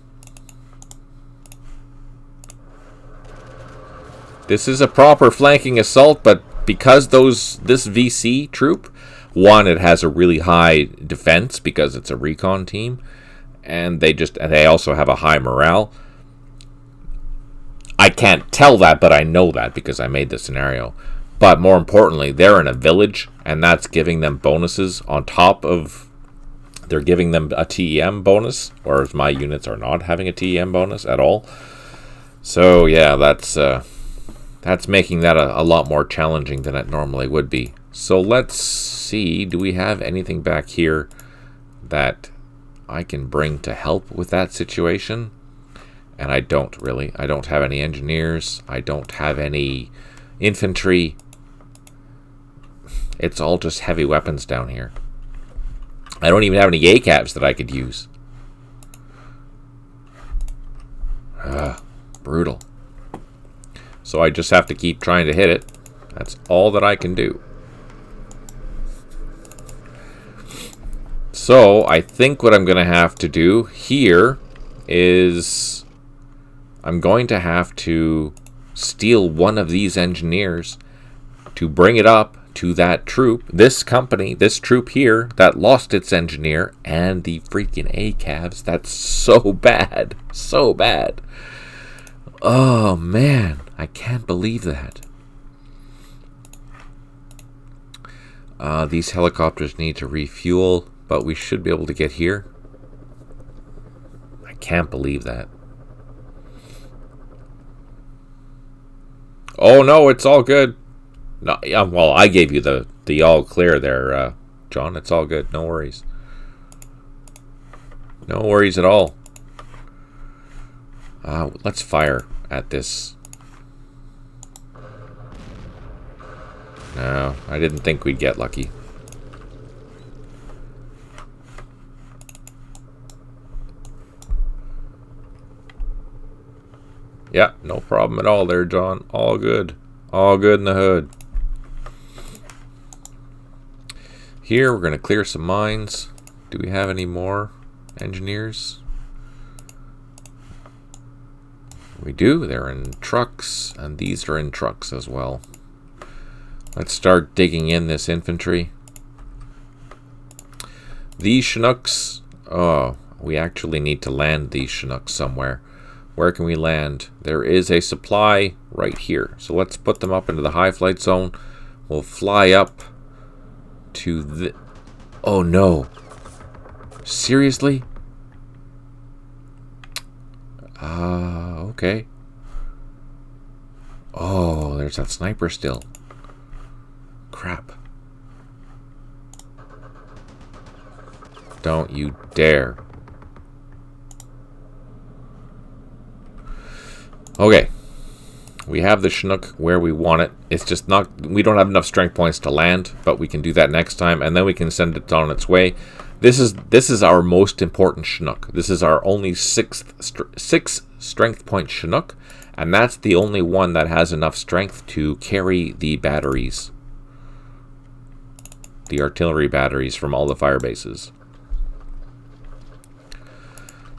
This is a proper flanking assault, but because this VC troop, one, it has a really high defense because it's a recon team, and they also have a high morale. I can't tell that, but I know that because I made the scenario. But more importantly, they're in a village, and that's giving them bonuses on top of... They're giving them a TEM bonus, whereas my units are not having a TEM bonus at all. So, yeah, that's making that a lot more challenging than it normally would be. So let's see, do we have anything back here that I can bring to help with that situation? And I don't really. I don't have any engineers. I don't have any infantry. It's all just heavy weapons down here. I don't even have any ACAVs that I could use. Brutal. So I just have to keep trying to hit it. That's all that I can do. So I think what I'm going to have to do here is I'm going to have to steal one of these engineers to bring it up to that troop, this company, this troop here that lost its engineer and the freaking ACAVs. That's so bad. So bad. Oh, man. I can't believe that. These helicopters need to refuel, but we should be able to get here. I can't believe that. Oh, no, it's all good. No, well, I gave you the all clear there, John. It's all good. No worries. No worries at all. Let's fire at this. No, I didn't think we'd get lucky. Yeah, no problem at all there, John. All good. All good in the hood. Here, we're going to clear some mines. Do we have any more engineers? We do. They're in trucks, and these are in trucks as well. Let's start digging in this infantry. These Chinooks, oh, we actually need to land these Chinooks somewhere. Where can we land? There is a supply right here. So let's put them up into the high flight zone. We'll fly up to the... Oh no. Seriously? Okay. Oh, there's that sniper still. Crap. Don't you dare. Okay. We have the Chinook where we want it. It's just not... We don't have enough strength points to land, but we can do that next time, and then we can send it on its way. This is our most important Chinook. This is our only sixth strength point Chinook, and that's the only one that has enough strength to carry the batteries. The artillery batteries from all the fire bases.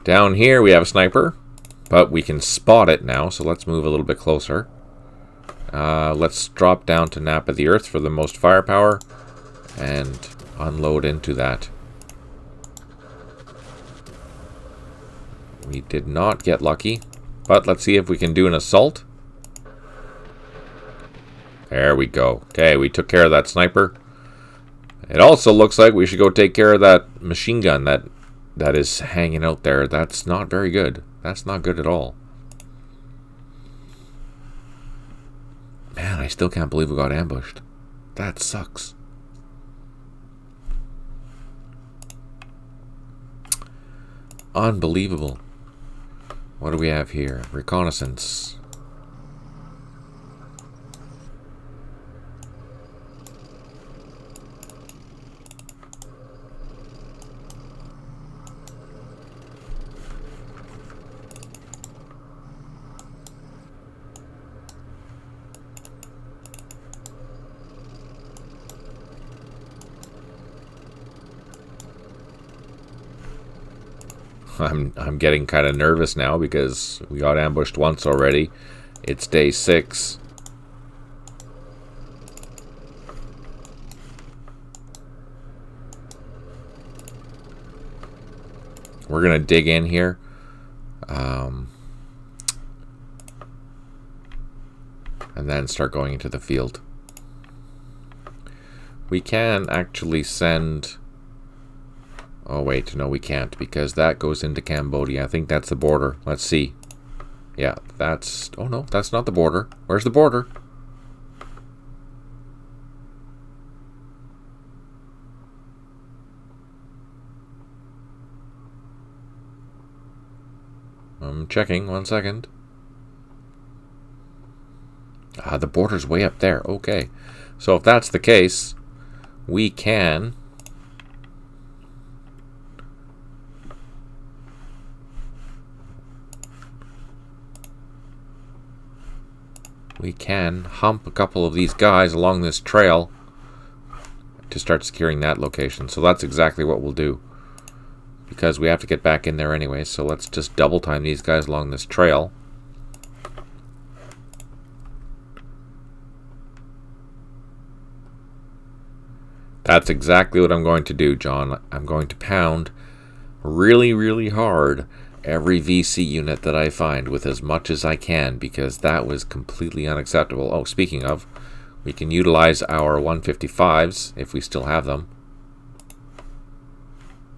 Down here we have a sniper, but we can spot it now, so let's move a little bit closer. Let's drop down to Nap of the Earth for the most firepower and unload into that. We did not get lucky, but let's see if we can do an assault. There we go. Okay, we took care of that sniper. It also looks like we should go take care of that machine gun that is hanging out there. That's not very good. That's not good at all. Man, I still can't believe we got ambushed. That sucks. Unbelievable. What do we have here? Reconnaissance. I'm getting kind of nervous now because we got ambushed once already. It's day 6. We're gonna dig in here. And then start going into the field. We can actually send... Oh wait, no we can't, because that goes into Cambodia. I think that's the border. Let's see. Yeah, that's... Oh no, that's not the border. Where's the border? I'm checking, 1 second. Ah, the border's way up there. Okay. So if that's the case, we can... We can hump a couple of these guys along this trail to start securing that location. So that's exactly what we'll do. Because we have to get back in there anyway. So let's just double time these guys along this trail. That's exactly what I'm going to do, John. I'm going to pound really, really hard every VC unit that I find with as much as I can, because that was completely unacceptable. Oh, speaking of, we can utilize our 155s if we still have them.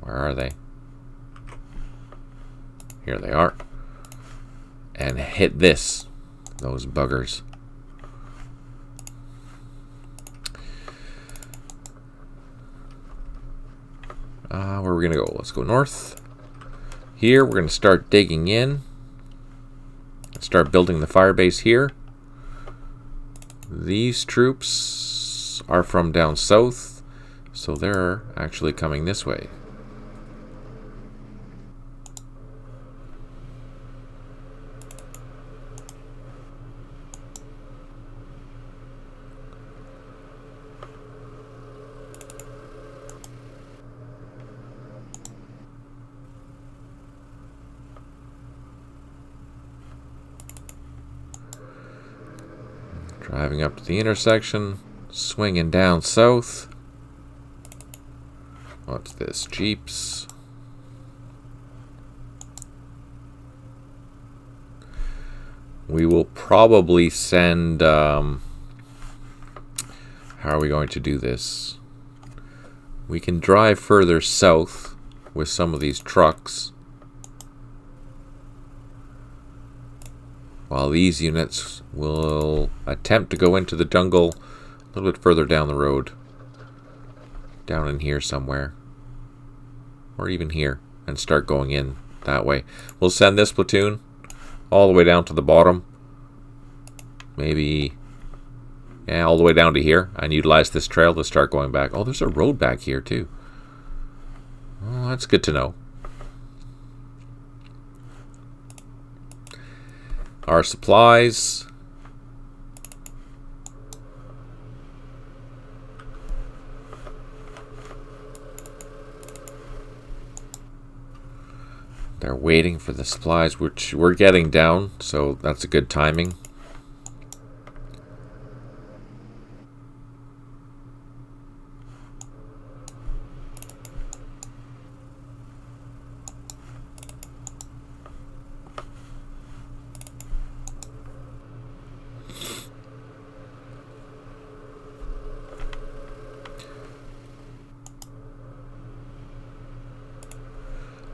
Where are they? Here they are. And hit this. Those buggers. Where are we going to go? Let's go north. Here, we're going to start digging in. Start building the fire base here. These troops are from down south, so they're actually coming this way. Driving up to the intersection, swinging down south. What's this? Jeeps. We will probably send... how are we going to do this? We can drive further south with some of these trucks, while these units will attempt to go into the jungle a little bit further down the road. Down in here somewhere. Or even here. And start going in that way. We'll send this platoon all the way down to the bottom. Maybe... yeah, all the way down to here. And utilize this trail to start going back. Oh, there's a road back here too. Oh, that's good to know. Our supplies. They're waiting for the supplies, which we're getting down, so that's a good timing.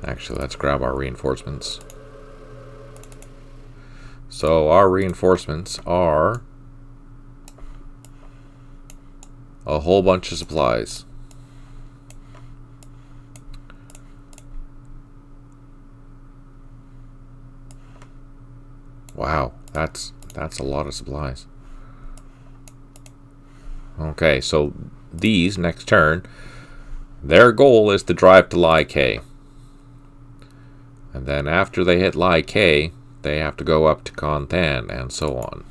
Actually, let's grab our reinforcements. So our reinforcements are a whole bunch of supplies. Wow, that's a lot of supplies. Okay, so these next turn, their goal is to drive to Lai K. And then after they hit Lai K, they have to go up to Konthan and so on.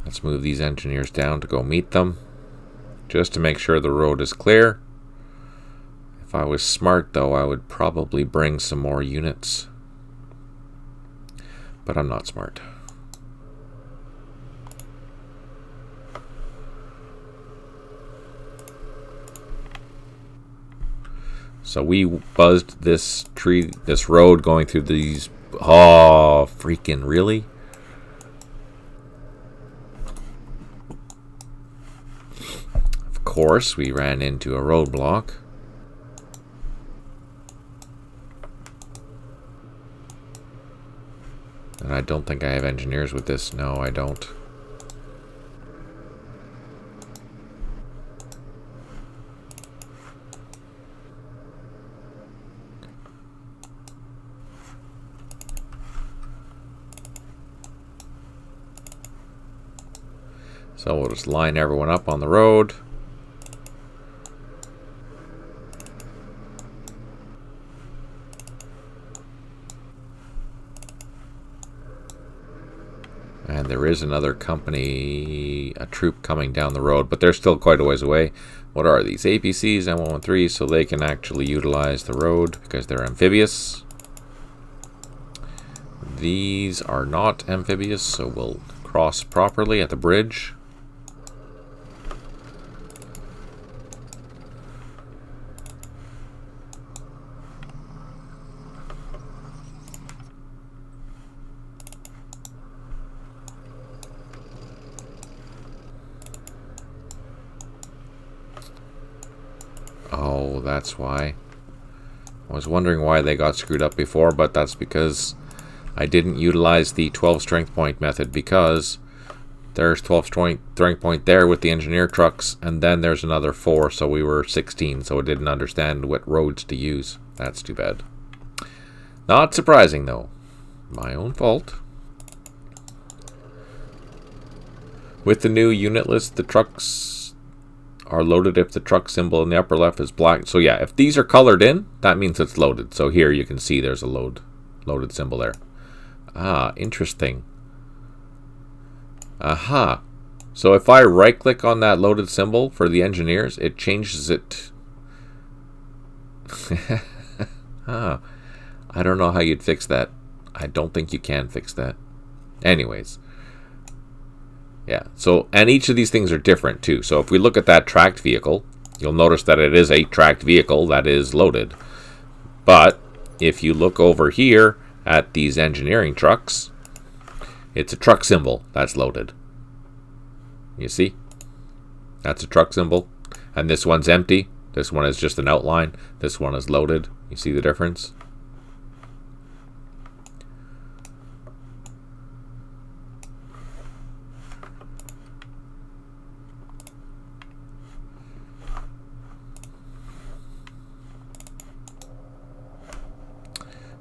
Let's move these engineers down to go meet them, just to make sure the road is clear. If I was smart, though, I would probably bring some more units. But I'm not smart. So we buzzed this road going through these. Oh, freaking really? Of course, we ran into a roadblock. And I don't think I have engineers with this. No, I don't. So we'll just line everyone up on the road. And there is another company, a troop coming down the road, but they're still quite a ways away. What are these? APCs, M113, so they can actually utilize the road because they're amphibious. These are not amphibious, so we'll cross properly at the bridge. Oh, that's why. I was wondering why they got screwed up before, but that's because I didn't utilize the 12 strength point method, because there's 12 strength point there with the engineer trucks, and then there's another 4, so we were 16, so I didn't understand what roads to use. That's too bad. Not surprising, though. My own fault. With the new unit list, the trucks are loaded if the truck symbol in the upper left is black. So yeah, if these are colored in, that means it's loaded. So here you can see there's a loaded symbol there. Ah, interesting. Aha. So if I right click on that loaded symbol for the engineers, it changes it. Ah, I don't know how you'd fix that. I don't think you can fix that. Anyways. Yeah, so, and each of these things are different too. So if we look at that tracked vehicle, you'll notice that it is a tracked vehicle that is loaded. But if you look over here at these engineering trucks, it's a truck symbol that's loaded. You see? That's a truck symbol. And this one's empty. This one is just an outline. This one is loaded. You see the difference?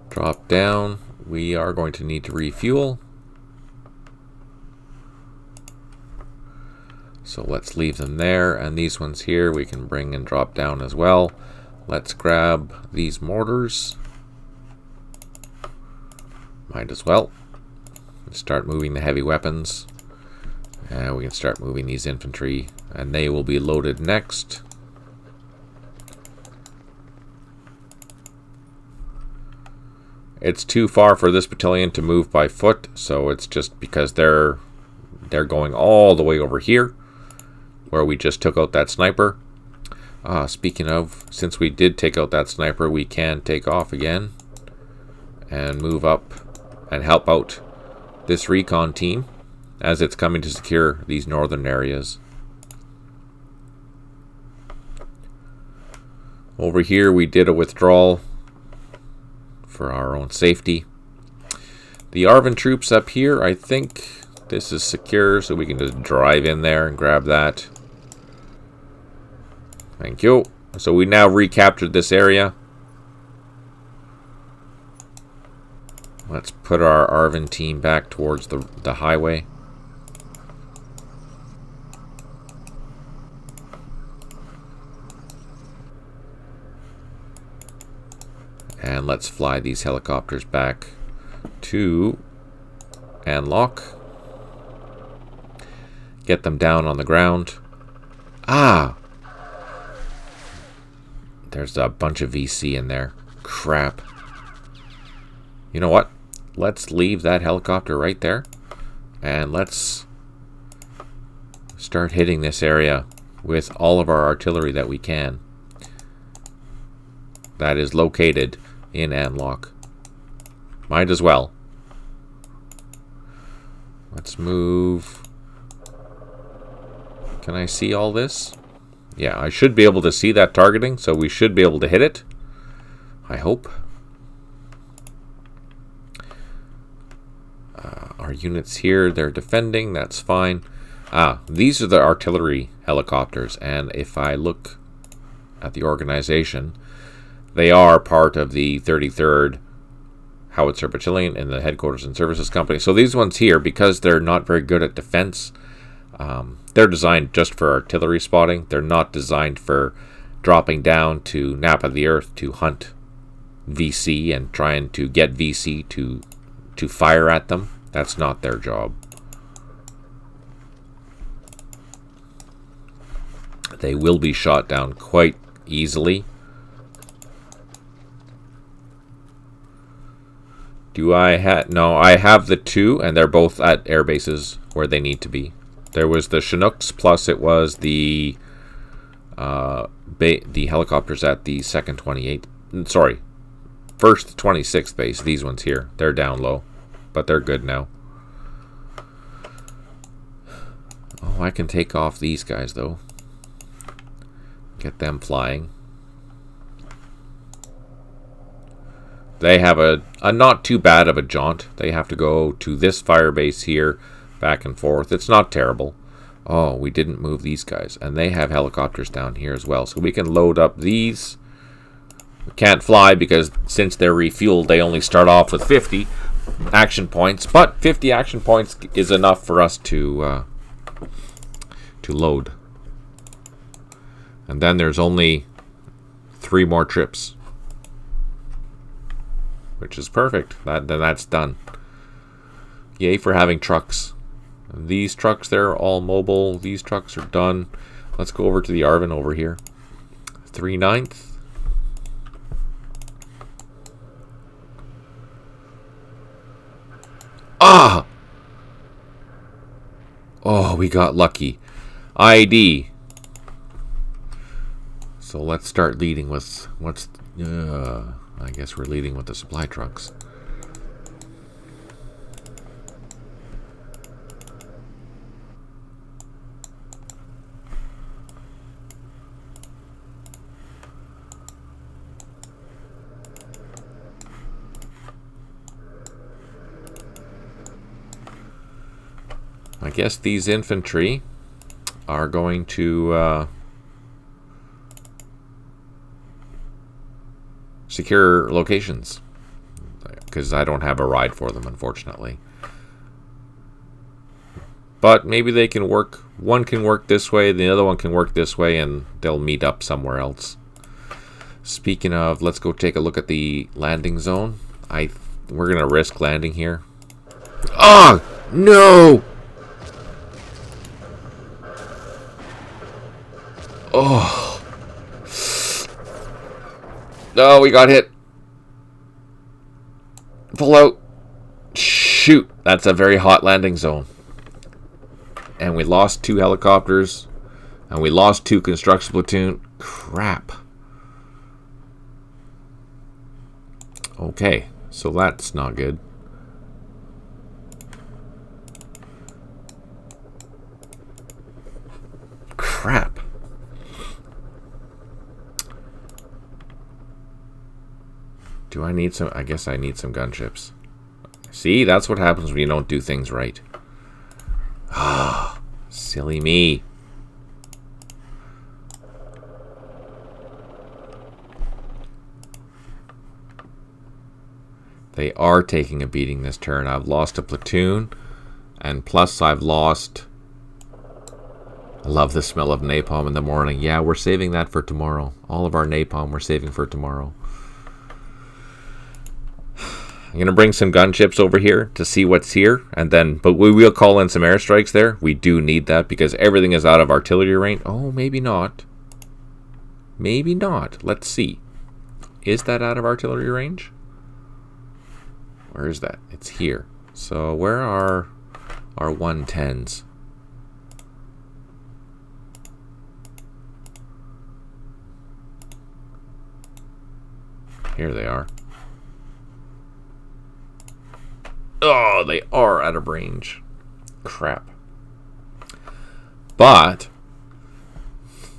Drop down. We are going to need to refuel. So let's leave them there, and these ones here we can bring and drop down as well. Let's grab these mortars. Might as well. Start moving the heavy weapons. And we can start moving these infantry, and they will be loaded next. It's too far for this battalion to move by foot, so it's just because they're going all the way over here, where we just took out that sniper. Speaking of, since we did take out that sniper, we can take off again and move up and help out this recon team as it's coming to secure these northern areas. Over here we did a withdrawal for our own safety. The ARVN troops up here, I think this is secure, so we can just drive in there and grab that. Thank you. So we now recaptured this area. Let's put our ARVN team back towards the highway. And let's fly these helicopters back to Anlock. Get them down on the ground. Ah! There's a bunch of VC in there. Crap. You know what? Let's leave that helicopter right there. And let's start hitting this area with all of our artillery that we can. That is located in Anlock. Might as well. Let's move. Can I see all this? Yeah, I should be able to see that targeting, so we should be able to hit it. I hope. Our units here, they're defending, that's fine. These are the artillery helicopters, and if I look at the organization, they are part of the 33rd Howitzer Battalion in the Headquarters and Services Company. So these ones here, because they're not very good at defense, they're designed just for artillery spotting. They're not designed for dropping down to nap of the earth to hunt VC and trying to get VC to fire at them. That's not their job. They will be shot down quite easily. Do I have... No, I have the two, and they're both at air bases where they need to be. There was the Chinooks, plus it was the helicopters at the second 28th... Sorry, first 26th base. These ones here. They're down low, but they're good now. Oh, I can take off these guys, though. Get them flying. They have a not too bad of a jaunt. They have to go to this fire base here, back and forth. It's not terrible. Oh, we didn't move these guys. And they have helicopters down here as well. So we can load up these. We can't fly because since they're refueled, they only start off with 50 action points. But 50 action points is enough for us to load. And then there's only 3 more trips, which is perfect. Then that's done. Yay for having trucks. These trucks, they're all mobile. These trucks are done. Let's go over to the ARVN over here. 3/9. Ah! Oh, we got lucky. ID. So let's start leading with what's... I guess we're leading with the supply trucks. I guess these infantry are going to secure locations, because I don't have a ride for them, unfortunately. But maybe they can work. One can work this way, the other one can work this way, and they'll meet up somewhere else. Speaking of, let's go take a look at the landing zone. We're gonna risk landing here. Oh no! Oh. No, we got hit. Full out. Shoot. That's a very hot landing zone. And we lost 2 helicopters. And we lost 2 construction platoon. Crap. Okay. So that's not good. Crap. Do I need some? I guess I need some gunships. See, that's what happens when you don't do things right. Ah, silly me. They are taking a beating this turn. I've lost a platoon, and plus I've lost... I love the smell of napalm in the morning. Yeah, we're saving that for tomorrow. All of our napalm we're saving for tomorrow. I'm going to bring some gunships over here to see what's here, and then, but we will call in some airstrikes there. We do need that because everything is out of artillery range. Oh, maybe not. Maybe not. Let's see. Is that out of artillery range? Where is that? It's here. So where are our 110s? Here they are. Oh, they are out of range. Crap. But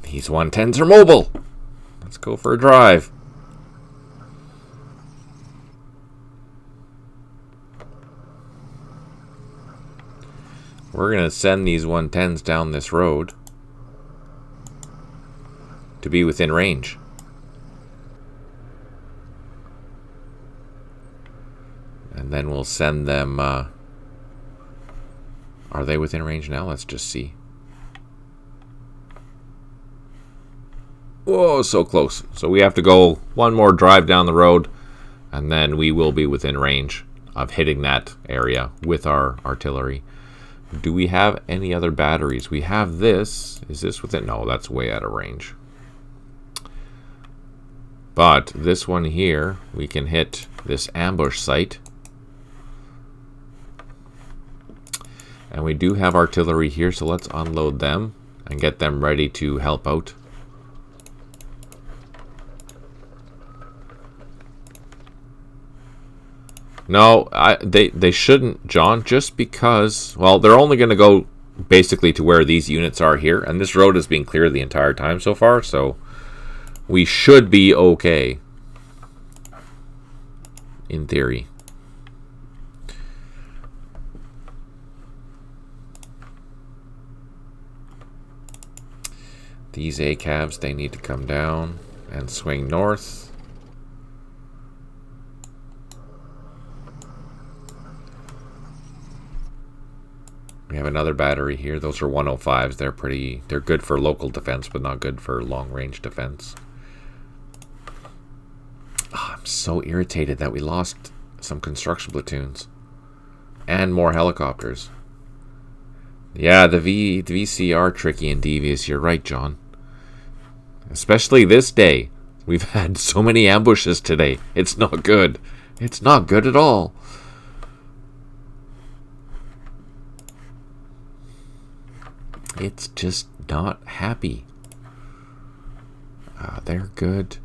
these 110s are mobile. Let's go for a drive. We're going to send these 110s down this road to be within range. And then we'll send them... are they within range now? Let's just see. Whoa, so close. So we have to go one more drive down the road, and then we will be within range of hitting that area with our artillery. Do we have any other batteries? We have this. Is this within? No, that's way out of range. But this one here, we can hit this ambush site. And we do have artillery here, so let's unload them and get them ready to help out. No, they shouldn't, John, just because, well, they're only going to go basically to where these units are here, and this road has been clear the entire time so far, so we should be okay, in theory. These ACAVs, they need to come down and swing north. We have another battery here. Those are 105s. They're good for local defense, but not good for long-range defense. Oh, I'm so irritated that we lost some construction platoons and more helicopters. Yeah, the VC are tricky and devious. You're right, John. Especially this day. We've had so many ambushes today. It's not good. It's not good at all. It's just not happy. They're good.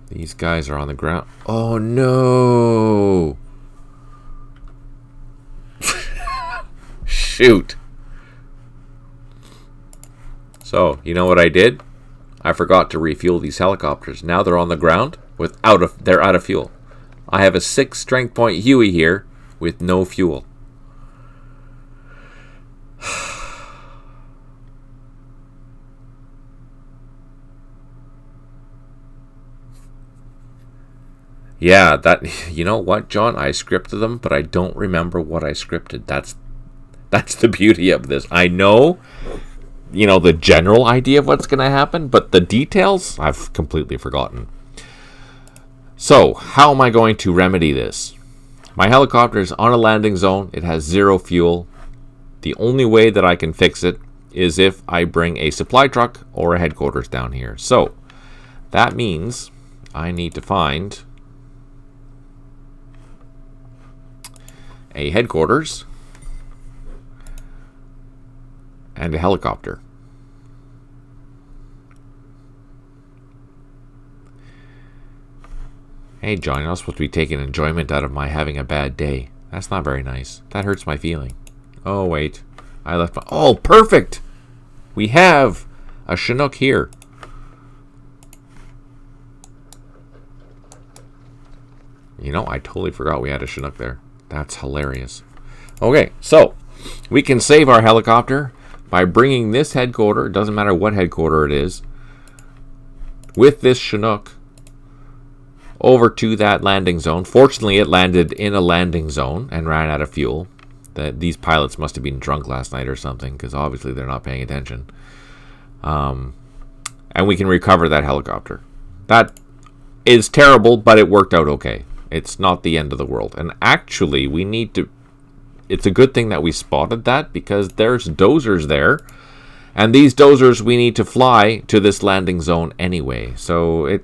These guys are on the ground. Oh no! Shoot. So, you know what I did? I forgot to refuel these helicopters. Now they're on the ground they're out of fuel. I have a 6 strength point Huey here with no fuel. Yeah, you know what, John? I scripted them, but I don't remember what I scripted. That's the beauty of this. I know, the general idea of what's going to happen, but the details, I've completely forgotten. So, how am I going to remedy this? My helicopter is on a landing zone. It has 0 fuel. The only way that I can fix it is if I bring a supply truck or a headquarters down here. So, that means I need to find a headquarters and a helicopter. Hey, John, you're not supposed to be taking enjoyment out of my having a bad day. That's not very nice. That hurts my feeling. Oh, wait. I left my... Oh, perfect! We have a Chinook here. I totally forgot we had a Chinook there. That's hilarious. Okay, so we can save our helicopter by bringing this headquarter, it doesn't matter what headquarter it is, with this Chinook over to that landing zone. Fortunately, it landed in a landing zone and ran out of fuel. These pilots must have been drunk last night or something, because obviously they're not paying attention. And we can recover that helicopter. That is terrible, but it worked out okay. It's not the end of the world. And actually, we need to... It's a good thing that we spotted that, because there's dozers there. And these dozers we need to fly to this landing zone anyway. So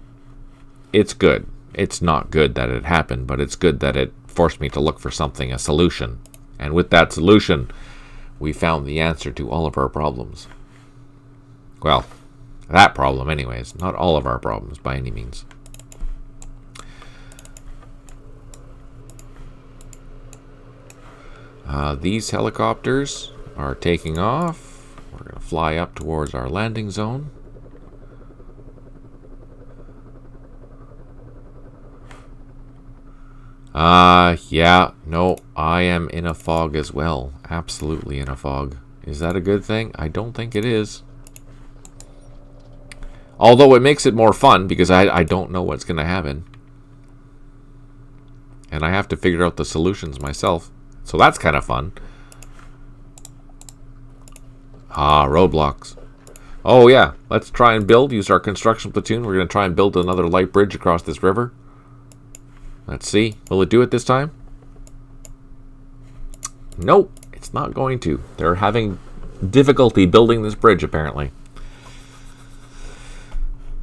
it's good. It's not good that it happened, but it's good that it forced me to look for something, a solution. And with that solution, we found the answer to all of our problems. Well, that problem anyways. Not all of our problems by any means. These helicopters are taking off. We're going to fly up towards our landing zone. Yeah, no, I am in a fog as well. Absolutely in a fog. Is that a good thing? I don't think it is. Although it makes it more fun, because I don't know what's going to happen. And I have to figure out the solutions myself. So that's kind of fun. Roadblocks. Oh yeah, let's try and use our construction platoon. We're going to try and build another light bridge across this river. Let's see. Will it do it this time? Nope, it's not going to. They're having difficulty building this bridge, apparently.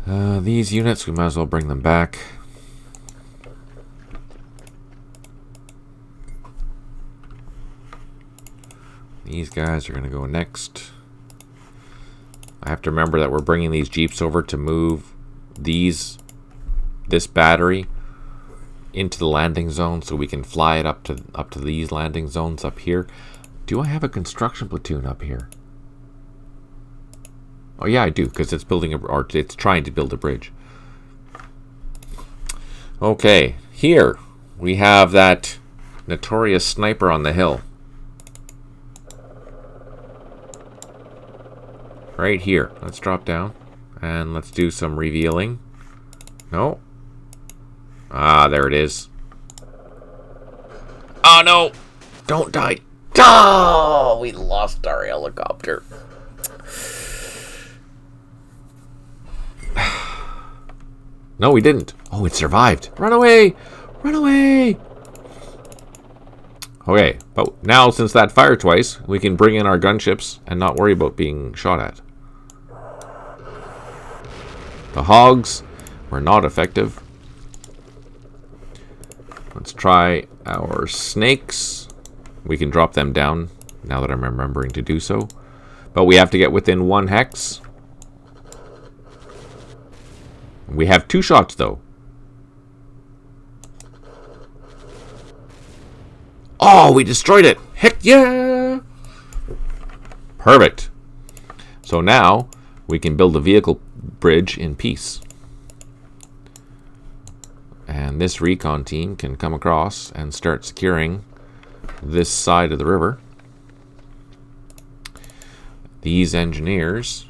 These units, we might as well bring them back. These guys are going to go next. I have to remember that we're bringing these jeeps over to move this battery into the landing zone, so we can fly it up to these landing zones up here. Do I have a construction platoon up here? Oh yeah, I do, because it's it's trying to build a bridge. Okay, here we have that notorious sniper on the hill. Right here. Let's drop down and let's do some revealing. No. There it is. Oh no! Don't die. Oh, we lost our helicopter. No, we didn't. Oh, it survived. Run away! Run away! Okay, but now since that fired twice, we can bring in our gunships and not worry about being shot at. The hogs were not effective. Let's try our snakes. We can drop them down now that I'm remembering to do so. But we have to get within 1 hex. We have 2 shots, though. Oh, we destroyed it! Heck yeah! Perfect. So now we can build a vehicle bridge in peace. And this recon team can come across and start securing this side of the river. These engineers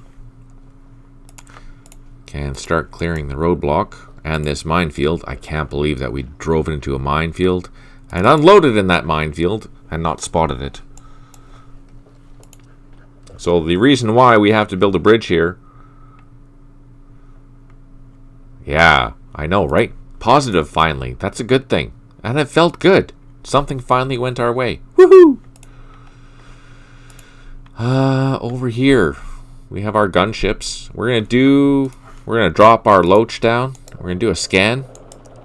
can start clearing the roadblock and this minefield. I can't believe that we drove into a minefield and unloaded in that minefield and not spotted it. So the reason why we have to build a bridge here... Yeah, I know, right? Positive, finally. That's a good thing. And it felt good. Something finally went our way. Woohoo! Over here, we have our gunships. We're gonna drop our Loach down. We're gonna do a scan.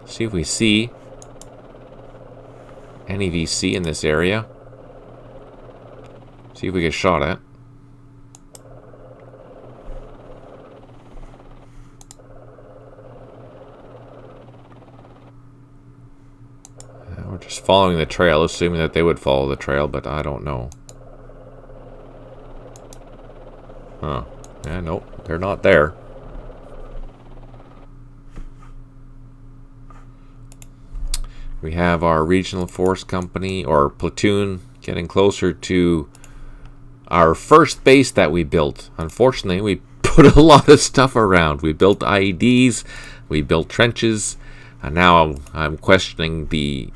See if we see any VC in this area. See if we get shot at. We're just following the trail, assuming that they would follow the trail, but I don't know. Huh. Yeah, nope, they're not there. We have our regional force company, or platoon, getting closer to our first base that we built. Unfortunately, we put a lot of stuff around. We built IEDs, we built trenches, and now I'm questioning the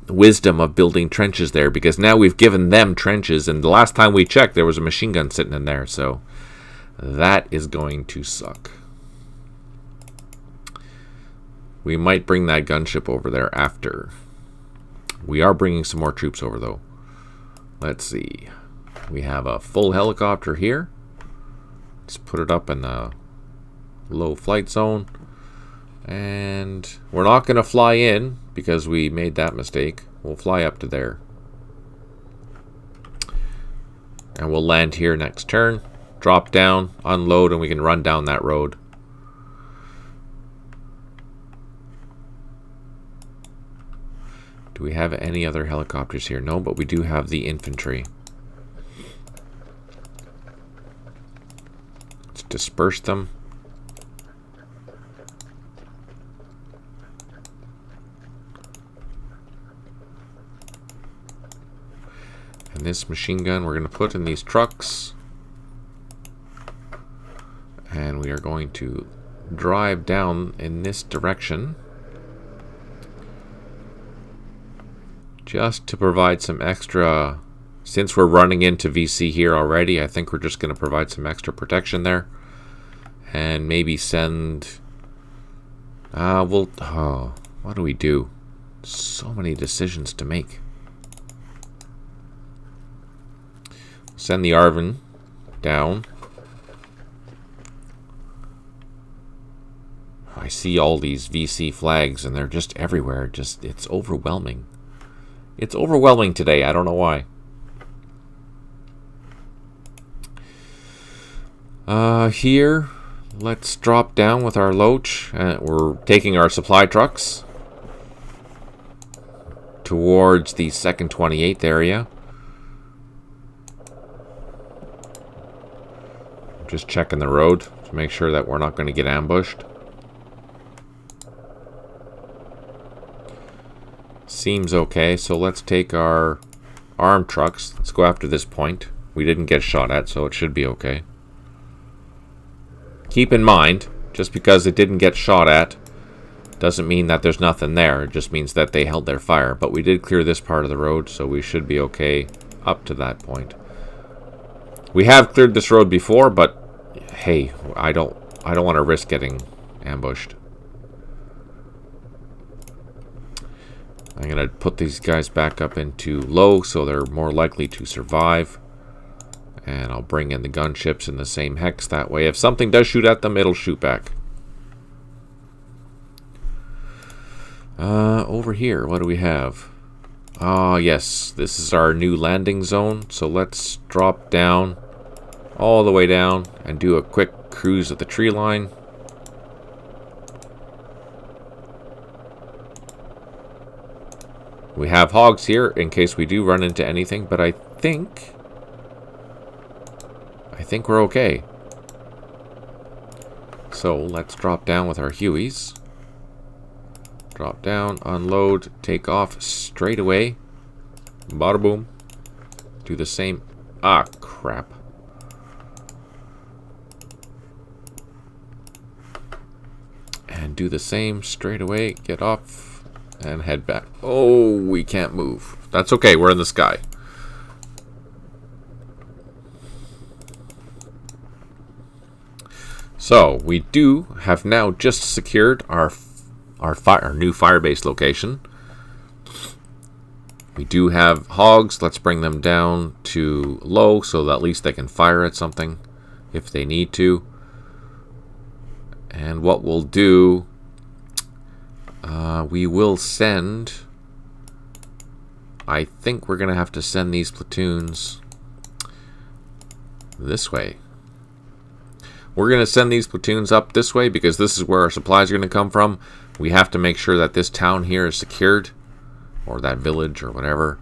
wisdom of building trenches there, because now we've given them trenches, and the last time we checked there was a machine gun sitting in there, so that is going to suck. We might bring that gunship over there after. We are bringing some more troops over though. Let's see, we have a full helicopter here. Let's put it up in the low flight zone, and we're not going to fly in because we made that mistake. We'll fly up to there. And we'll land here next turn. Drop down, unload, and we can run down that road. Do we have any other helicopters here? No, but we do have the infantry. Let's disperse them. And this machine gun we're going to put in these trucks. And we are going to drive down in this direction. Just to provide some extra... Since we're running into VC here already, I think we're just going to provide some extra protection there. And maybe send... what do we do? So many decisions to make. Send the ARVN down. I see all these VC flags and they're just everywhere. It's overwhelming. It's overwhelming today. I don't know why. Here, let's drop down with our Loach. We're taking our supply trucks towards the 2nd 28th area. Just checking the road to make sure that we're not going to get ambushed. Seems okay, so let's take our armed trucks. Let's go after this point. We didn't get shot at, so it should be okay. Keep in mind, just because it didn't get shot at doesn't mean that there's nothing there. It just means that they held their fire. But we did clear this part of the road, so we should be okay up to that point. We have cleared this road before, but hey, I don't want to risk getting ambushed. I'm going to put these guys back up into low so they're more likely to survive. And I'll bring in the gunships in the same hex. That way, if something does shoot at them, it'll shoot back. Over here, what do we have? Ah, yes, this is our new landing zone. So let's drop down all the way down and do a quick cruise at the tree line. We have hogs here in case we do run into anything, but I think we're okay. So let's drop down with our Hueys. Drop down, unload, take off straight away. Bada boom. Do the same. Ah, crap. And do the same straight away. Get off and head back. Oh, we can't move. That's okay. We're in the sky. So we do have now just secured our new Firebase location. We do have hogs. Let's bring them down to low so that at least they can fire at something if they need to. And what we'll do, we will send, I think we're going to have to send these platoons this way. We're going to send these platoons up this way because this is where our supplies are going to come from. We have to make sure that this town here is secured, or that village or whatever,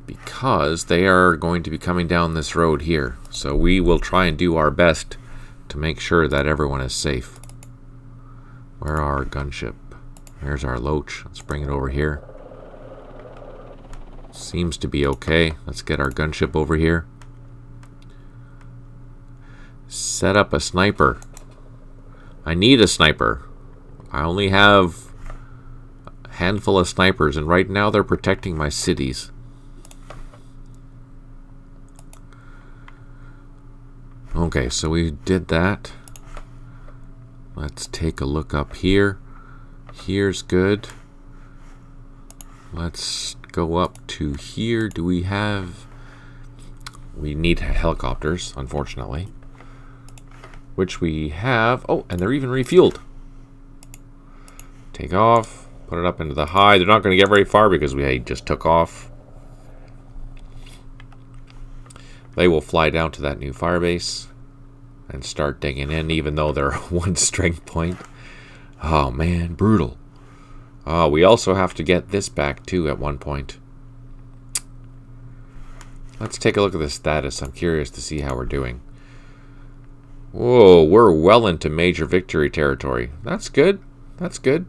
because they are going to be coming down this road here. So we will try and do our best to make sure that everyone is safe. Where are our gunship? There's our Loach. Let's bring it over here. Seems to be okay. Let's get our gunship over here. Set up a sniper. I need a sniper. I only have a handful of snipers, and right now they're protecting my cities. Okay, so we did that. Let's take a look up here. Here's good. Let's go up to here. Do we have... We need helicopters, unfortunately. Which we have. Oh, and they're even refueled. Take off. Put it up into the high. They're not going to get very far because we just took off. They will fly down to that new Firebase and start digging in, even though they're one strength point. Oh, man. Brutal. We also have to get this back, too, at one point. Let's take a look at the status. I'm curious to see how we're doing. Whoa, we're well into major victory territory. That's good. That's good.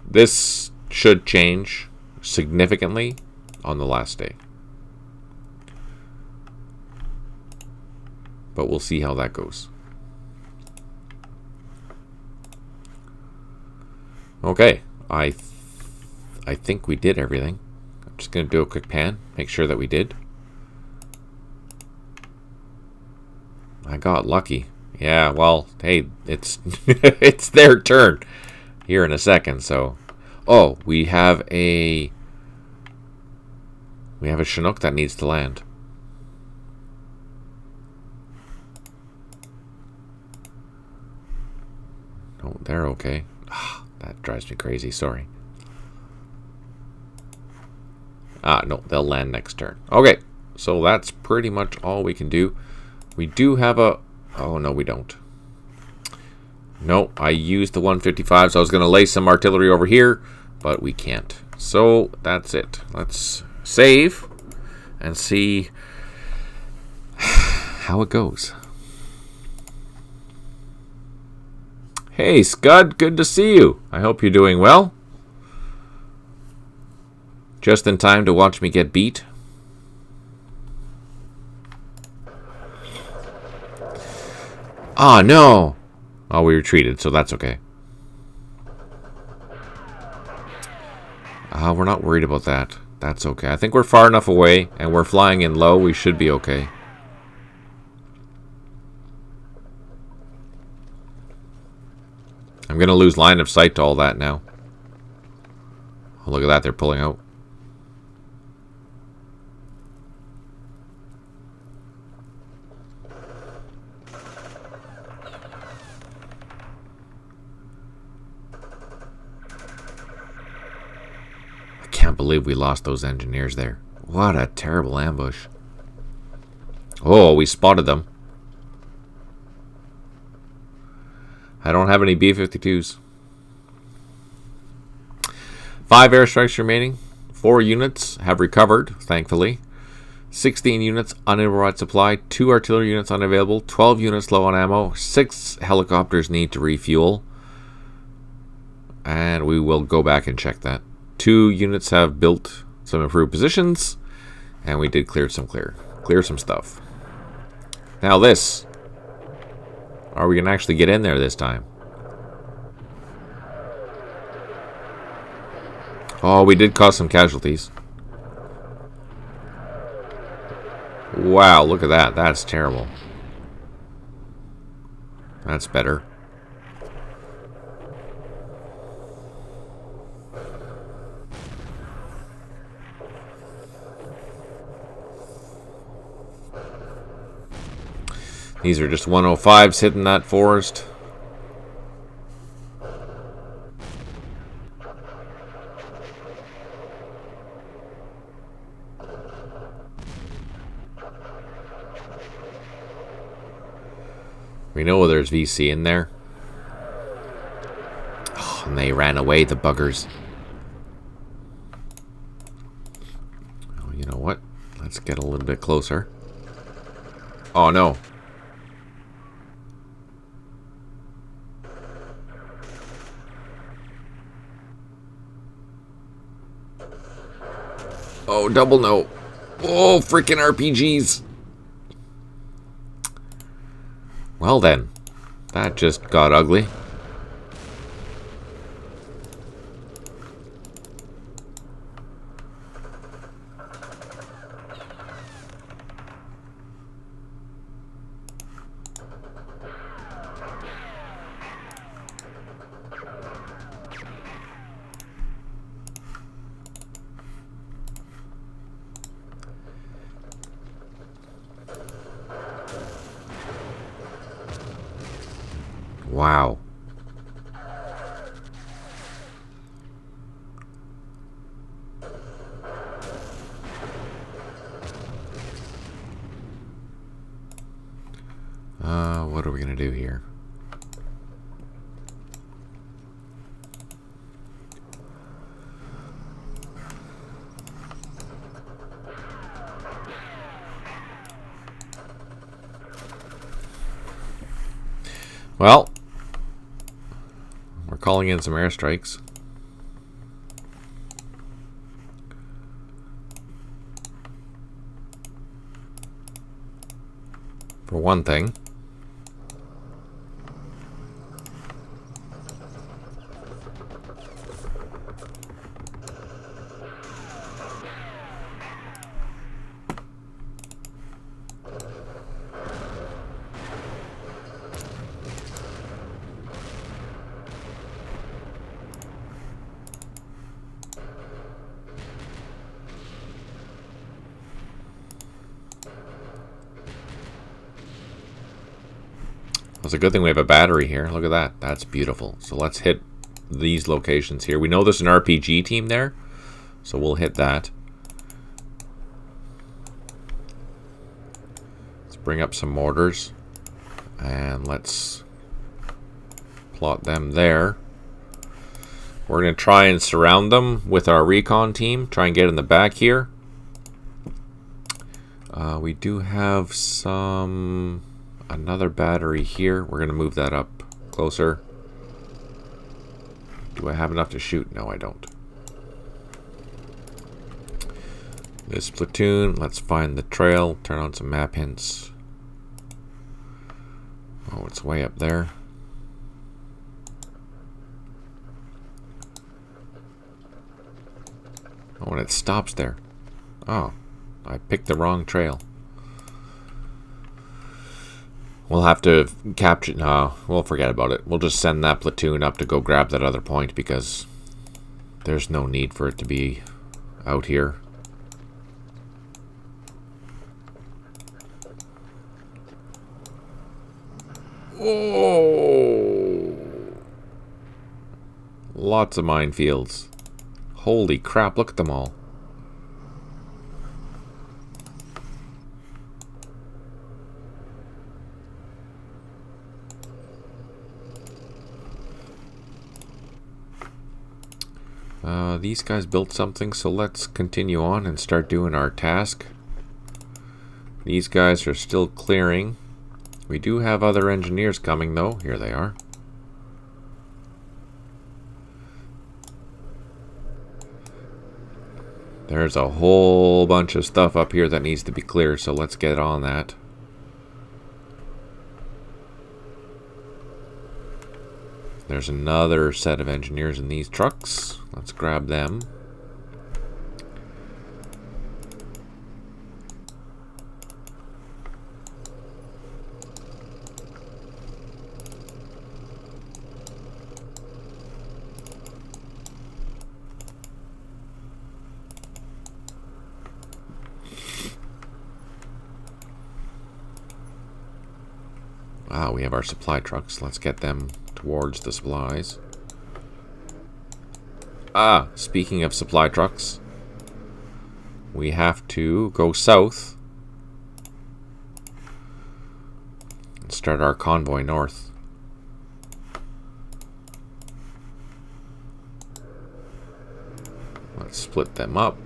This should change significantly on the last day. But we'll see how that goes. Okay, I think we did everything. I'm just going to do a quick pan, make sure that we did. I got lucky. Yeah, well, hey, it's it's their turn here in a second, so... Oh, we have a Chinook that needs to land. No, they're okay. That drives me crazy, sorry. No, they'll land next turn. Okay, so that's pretty much all we can do. We do have a... Oh, no, we don't. No, I used the 155, so I was going to lay some artillery over here, but we can't. So, that's it. Let's save and see how it goes. Hey, Scud, good to see you. I hope you're doing well. Just in time to watch me get beat. Ah, no. Oh, we retreated, so that's okay. We're not worried about that. That's okay. I think we're far enough away, and we're flying in low. We should be okay. I'm going to lose line of sight to all that now. Oh, look at that. They're pulling out. I can't believe we lost those engineers there. What a terrible ambush. Oh, we spotted them. I don't have any B-52s. 5 airstrikes remaining. 4 units have recovered, thankfully. 16 units uninterrupted supply. 2 artillery units unavailable. 12 units low on ammo. 6 helicopters need to refuel. And we will go back and check that. 2 units have built some improved positions. And we did clear some stuff. Now this. Are we going to actually get in there this time? Oh, we did cause some casualties. Wow, look at that. That's terrible. That's better. These are just 105s hitting that forest. We know there's VC in there. Oh, and they ran away, the buggers. Oh, you know what? Let's get a little bit closer. Oh, no. Oh, double no. Oh, freaking RPGs. Well then, that just got ugly. Wow. What are we going to do here? Well, we're calling in some airstrikes. For one thing. It's a good thing we have a battery here. Look at that. That's beautiful. So let's hit these locations here. We know there's an RPG team there, so we'll hit that. Let's bring up some mortars, and let's plot them there. We're going to try and surround them with our recon team. Try and get in the back here. We do have another battery here. We're going to move that up closer. Do I have enough to shoot? No, I don't. This platoon, let's find the trail. Turn on some map hints. Oh, it's way up there. Oh, and it stops there. Oh, I picked the wrong trail. We'll have to capture... No, we'll forget about it. We'll just send that platoon up to go grab that other point because there's no need for it to be out here. Oh! Lots of minefields. Holy crap, look at them all. These guys built something, so let's continue on and start doing our task. These guys are still clearing. We do have other engineers coming, though. Here they are. There's a whole bunch of stuff up here that needs to be cleared, so let's get on that. There's another set of engineers in these trucks. Let's grab them. Wow, we have our supply trucks. Let's get them towards the supplies. Speaking of supply trucks, we have to go south and start our convoy north. Let's split them up.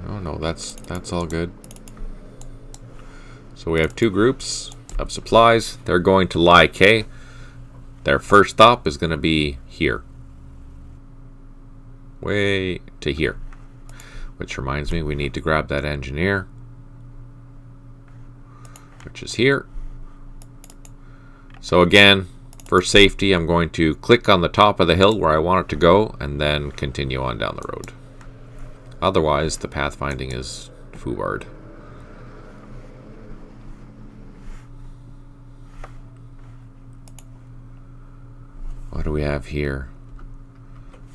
Oh no, that's all good. So we have two groups of supplies. They're going to lie K. Their first stop is going to be here. Way to here. Which reminds me, we need to grab that engineer, which is here. So again, for safety, I'm going to click on the top of the hill where I want it to go and then continue on down the road. Otherwise, the pathfinding is foobarred. What do we have here?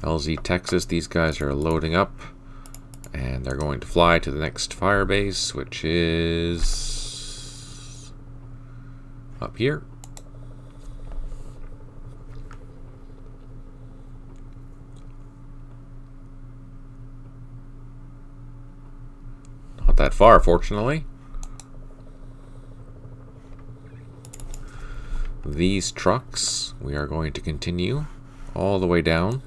LZ Texas, these guys are loading up and they're going to fly to the next Firebase, which is up here. Not that far, fortunately. These trucks, we are going to continue all the way down.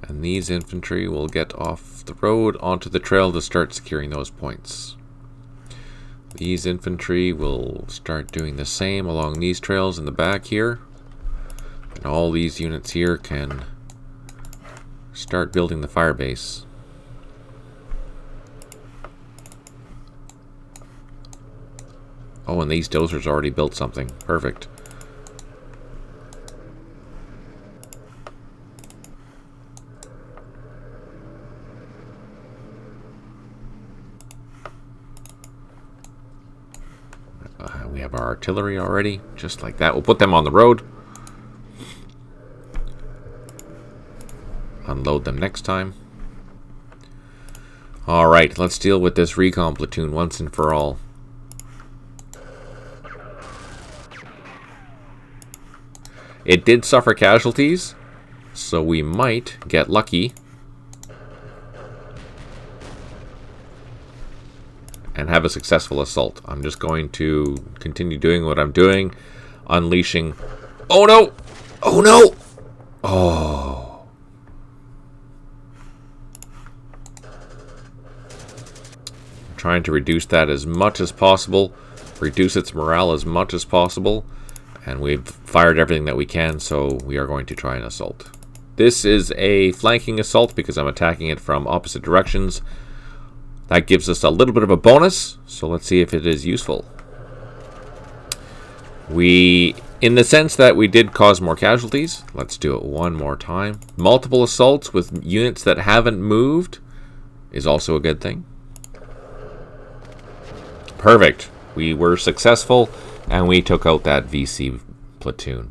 And these infantry will get off the road onto the trail to start securing those points. These infantry will start doing the same along these trails in the back here. And all these units here can start building the Firebase. Oh, and these dozers already built something. Perfect. We have our artillery already, just like that. We'll put them on the road. Unload them next time. Alright, let's deal with this recon platoon once and for all. It did suffer casualties, so we might get lucky and have a successful assault. I'm just going to continue doing what I'm doing, unleashing... Oh no! Oh no! Oh. I'm trying to reduce that as much as possible, reduce its morale as much as possible. And we've fired everything that we can, so we are going to try an assault. This is a flanking assault because I'm attacking it from opposite directions. That gives us a little bit of a bonus, so let's see if it is useful. In the sense that we did cause more casualties, let's do it one more time. Multiple assaults with units that haven't moved is also a good thing. Perfect. We were successful. And we took out that VC platoon.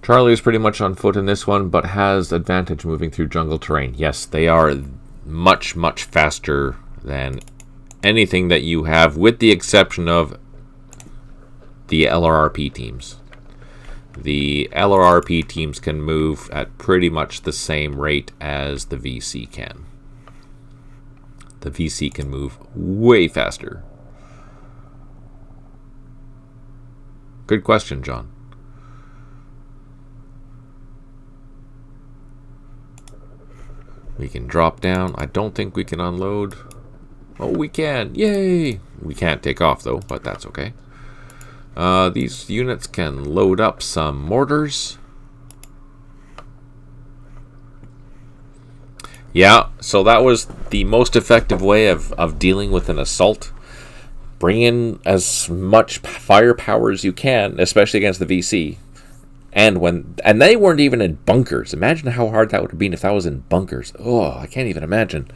Charlie is pretty much on foot in this one, but has advantage moving through jungle terrain. Yes, they are much, much faster than anything that you have, with the exception of the LRRP teams. The LRRP teams can move at pretty much the same rate as the VC can. The VC can move way faster. Good question, John. We can drop down. I don't think we can unload. Oh, we can. Yay! We can't take off, though, but that's okay. These units can load up some mortars. Yeah, so that was the most effective way of dealing with an assault. Bring in as much firepower as you can, especially against the VC. And they weren't even in bunkers. Imagine how hard that would have been if that was in bunkers. Oh, I can't even imagine.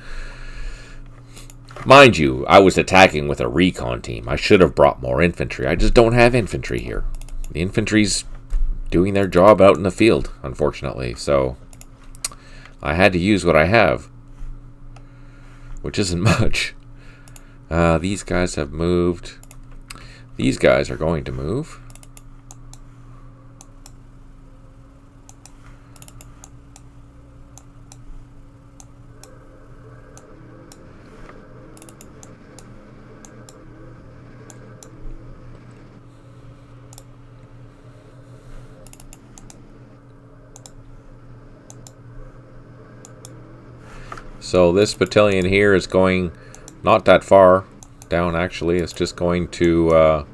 Mind you, I was attacking with a recon team. I should have brought more infantry. I just don't have infantry here. The infantry's doing their job out in the field, unfortunately. So I had to use what I have, which isn't much. These guys have moved. These guys are going to move. So this battalion here is going not that far down, actually. It's just going to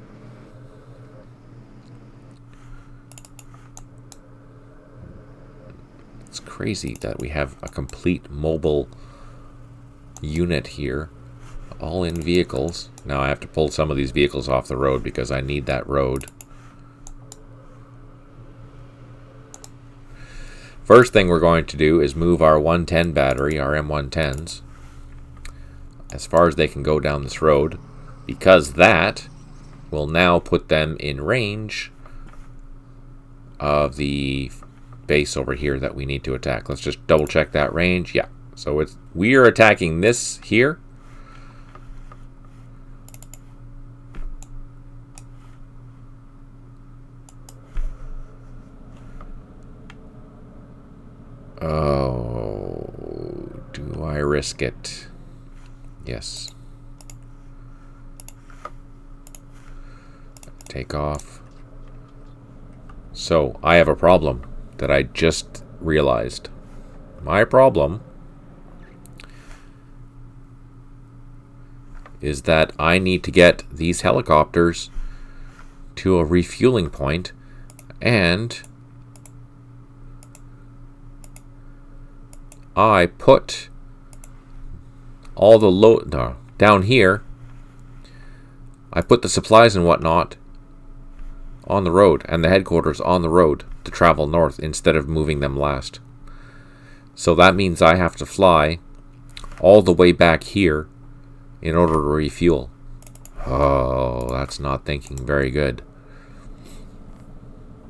it's crazy that we have a complete mobile unit here, all in vehicles. Now I have to pull some of these vehicles off the road because I need that road. First thing we're going to do is move our 110 battery, our M110s, as far as they can go down this road, because that will now put them in range of the base over here that we need to attack. Let's just double check that range. Yeah, so we are attacking this here. Oh, do I risk it? Yes. Take off. So, I have a problem that I just realized. My problem is that I need to get these helicopters to a refueling point, and I put all the load down here. I put the supplies and whatnot on the road, and the headquarters on the road to travel north instead of moving them last. So that means I have to fly all the way back here in order to refuel. Oh, that's not thinking very good.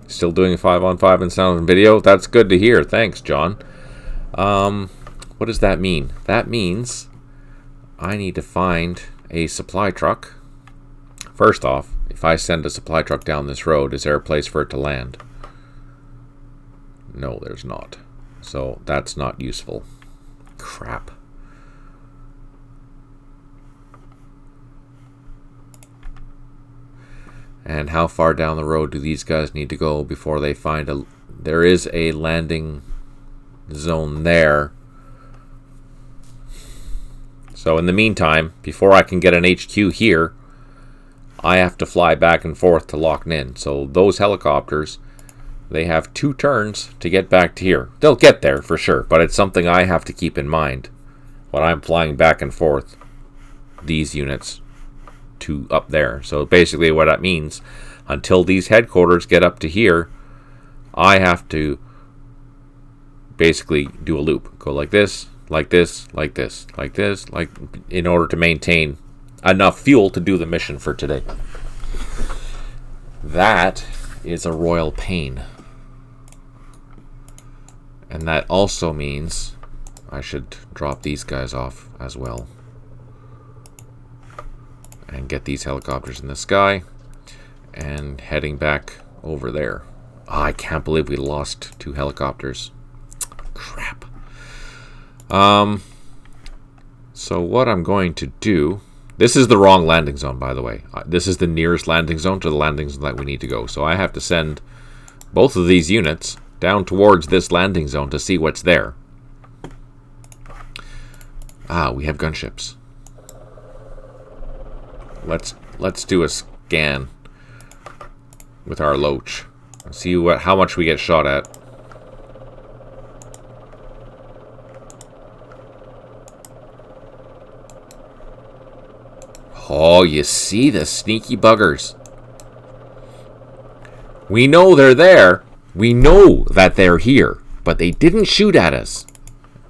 Still doing 5-on-5 in sound and video? That's good to hear. Thanks, John. What does that mean? That means I need to find a supply truck. First off, if I send a supply truck down this road, is there a place for it to land? No, there's not. So that's not useful. Crap. And how far down the road do these guys need to go before they find there is a landing zone there. So in the meantime, before I can get an HQ here, I have to fly back and forth to Loch Ninh. So those helicopters, they have 2 turns to get back to here. They'll get there for sure, but it's something I have to keep in mind when I'm flying back and forth these units to up there. So basically what that means, until these headquarters get up to here, I have to basically do a loop. Go like this, like this, like this, like this, in order to maintain enough fuel to do the mission for today. That is a royal pain. And that also means I should drop these guys off as well. And get these helicopters in the sky. And heading back over there. Oh, I can't believe we lost 2 helicopters. Crap. So what I'm going to do, This is the wrong landing zone, by the way. This is the nearest landing zone to the landing zone that we need to go. So I have to send both of these units down towards this landing zone to see what's there. Ah, we have gunships. Let's do a scan with our Loach. See how much we get shot at. Oh, you see the sneaky buggers. We know they're there. We know that they're here, but they didn't shoot at us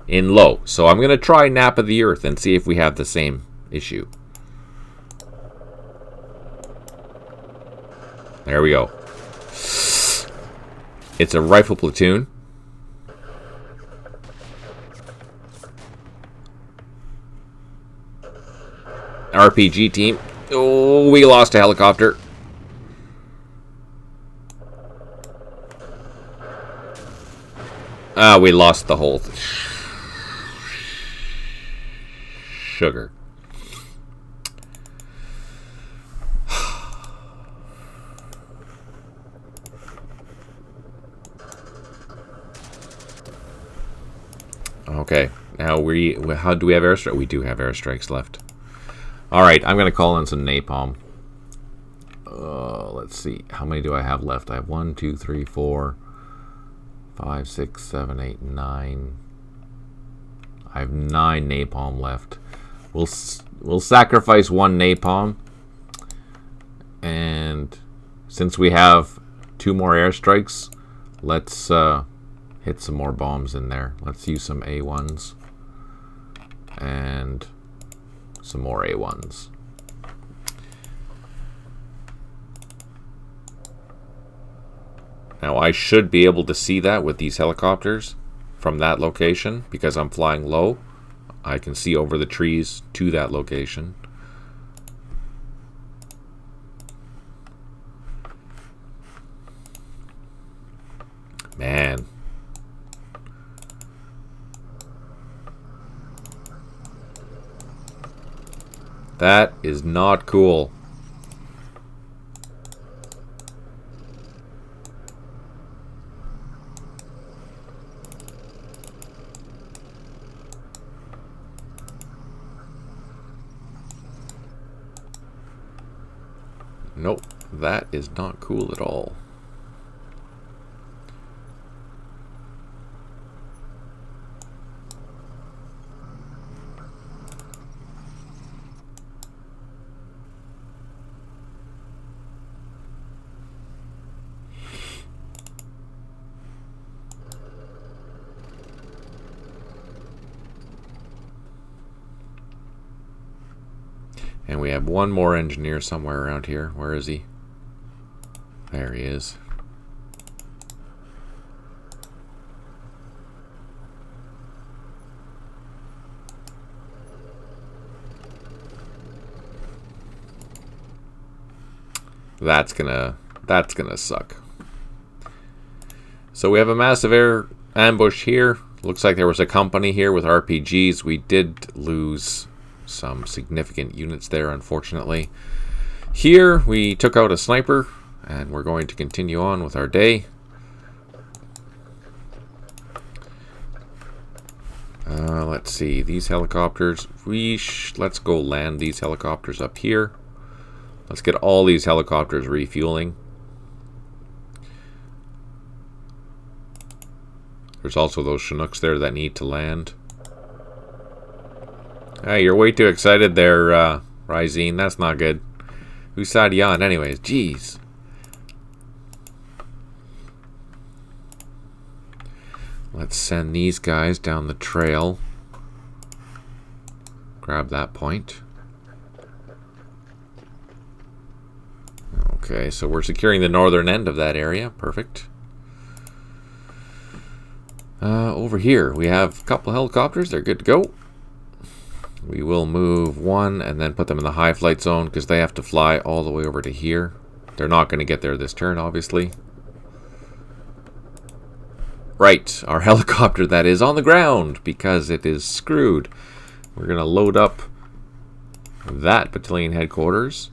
in low. So I'm going to try Napa the Earth and see if we have the same issue. There we go. It's a rifle platoon. RPG team. Oh, we lost a helicopter. We lost the whole sugar. Okay, now how do we have airstrike? We do have airstrikes left. All right, I'm gonna call in some napalm. Let's see, how many do I have left? I have 1, 2, 3, 4, 5, 6, 7, 8, 9. I have 9 napalm left. We'll sacrifice 1 napalm, and since we have 2 more airstrikes, let's hit some more bombs in there. Let's use some A1s and some more A1s. Now I should be able to see that with these helicopters from that location because I'm flying low. I can see over the trees to that location. Man. That is not cool. Nope, that is not cool at all. And we have one more engineer somewhere around here. Where is he? There he is. That's gonna suck. So we have a massive air ambush here. Looks like there was a company here with RPGs. We did lose some significant units there, unfortunately. Here we took out a sniper, and we're going to continue on with our day. Let's see, these helicopters, let's go land these helicopters up here. Let's get all these helicopters refueling. There's also those Chinooks there that need to land. Hey, you're way too excited there, Rysine. That's not good. Whose side are you on anyways? Jeez. Let's send these guys down the trail. Grab that point. Okay, so we're securing the northern end of that area. Perfect. Over here, we have a couple helicopters. They're good to go. We will move one and then put them in the high flight zone because they have to fly all the way over to here. They're not going to get there this turn, obviously. Right, our helicopter that is on the ground because it is screwed. We're going to load up that battalion headquarters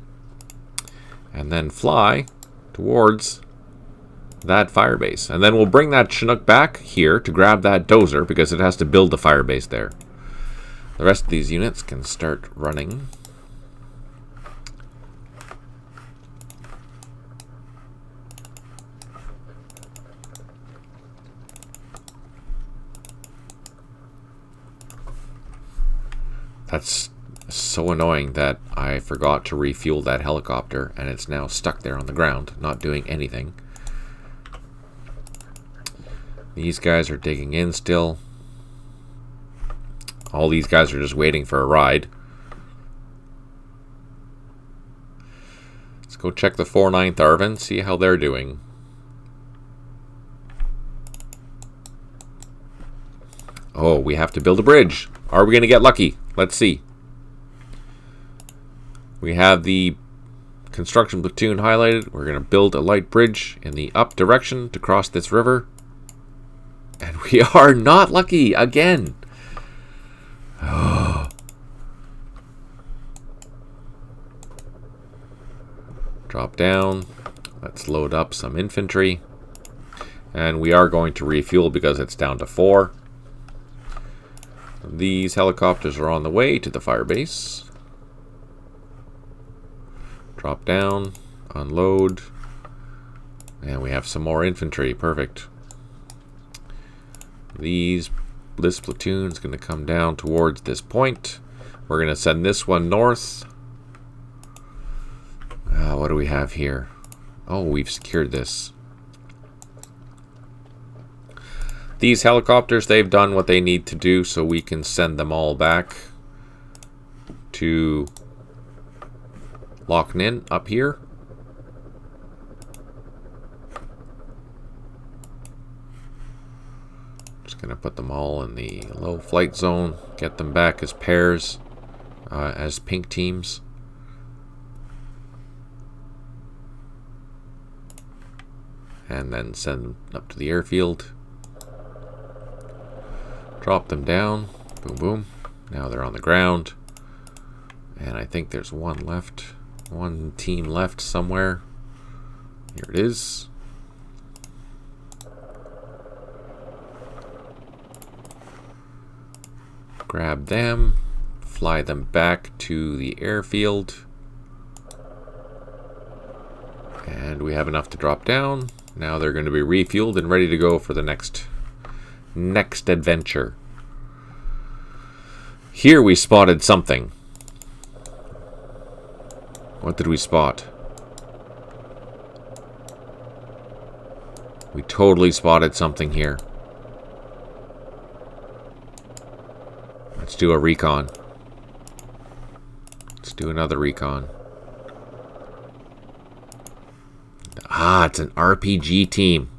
and then fly towards that firebase. And then we'll bring that Chinook back here to grab that dozer because it has to build the firebase there. The rest of these units can start running. That's so annoying that I forgot to refuel that helicopter and it's now stuck there on the ground, not doing anything. These guys are digging in still. All these guys are just waiting for a ride. Let's go check the 49th ARVN, see how they're doing. Oh, we have to build a bridge. Are we going to get lucky? Let's see. We have the construction platoon highlighted. We're going to build a light bridge in the up direction to cross this river. And we are not lucky again. Drop down. Let's load up some infantry. And we are going to refuel because it's down to 4. These helicopters are on the way to the firebase. Drop down, unload, and we have some more infantry. Perfect. This platoon is going to come down towards this point. We're going to send this one north. What do we have here? Oh, we've secured this. These helicopters, they've done what they need to do, so we can send them all back to Loch Ninh up here. Just going to put them all in the low flight zone, get them back as pairs, as pink teams. And then send them up to the airfield. Drop them down. Boom, boom. Now they're on the ground. And I think there's one left. One team left somewhere. Here it is. Grab them. Fly them back to the airfield. And we have enough to drop down. Now they're going to be refueled and ready to go for the next adventure. Here we spotted something. What did we spot? We totally spotted something here. Let's do a recon. Let's do another recon. Ah, it's an RPG team.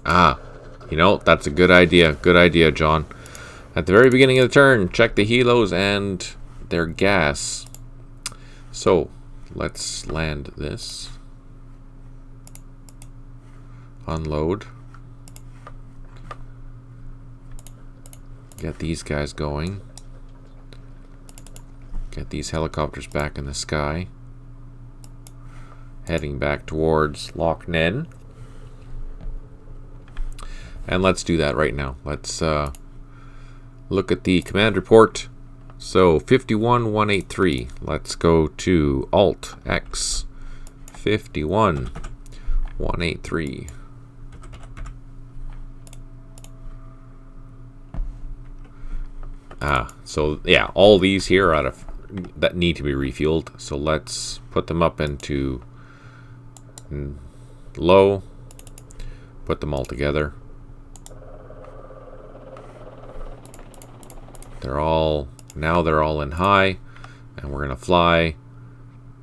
Ah, you know, that's a good idea. Good idea, John. At the very beginning of the turn, check the helos and their gas. So, let's land this. Unload. Get these guys going. Get these helicopters back in the sky. Heading back towards Loch Ninh. And let's do that right now. Let's look at the command report. So 51183. Let's go to Alt X 51183. So yeah, all these here are that need to be refueled. So let's put them up into low. Put them all together. They're all in high, and we're gonna fly.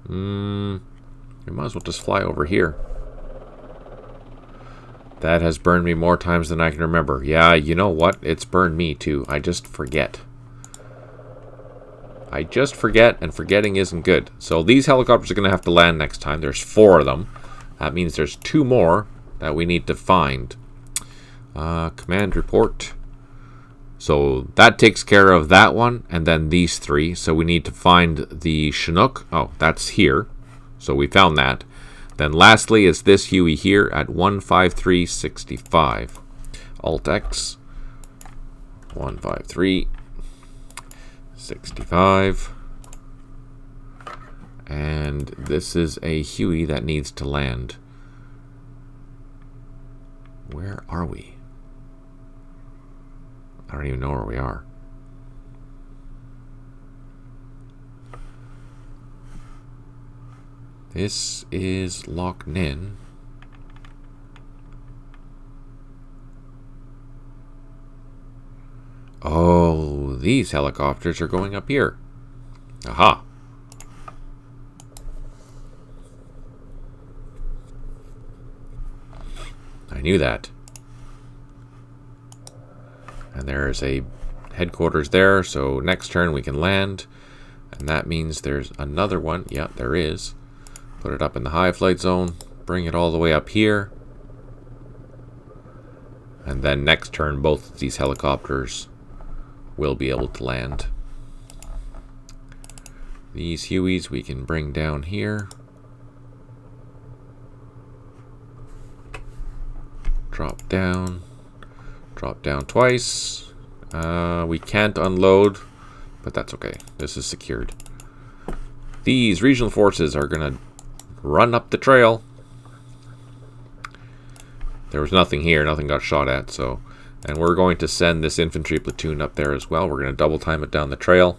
We might as well just fly over here. That has burned me more times than I can remember. Yeah, you know what? It's burned me too. I just forget. I just forget, and forgetting isn't good. So these helicopters are going to have to land next time. There's 4 of them. That means there's 2 more that we need to find. Command report. So that takes care of that one, and then these 3. So we need to find the Chinook. Oh, that's here. So we found that. Then lastly is this Huey here at 15365. Alt-X. 15365. And this is a Huey that needs to land. Where are we? I don't even know where we are. This is Loch Ninh. Oh, these helicopters are going up here. Aha. I knew that. And there's a headquarters there, so next turn we can land. And that means there's another one. Yeah, there is. Put it up in the high flight zone. Bring it all the way up here. And then next turn, both of these helicopters will be able to land. These Hueys we can bring down here. Drop down. Drop down twice. We can't unload, but that's okay. This is secured. These regional forces are going to run up the trail. There was nothing here. Nothing got shot at. So, and we're going to send this infantry platoon up there as well. We're going to double time it down the trail.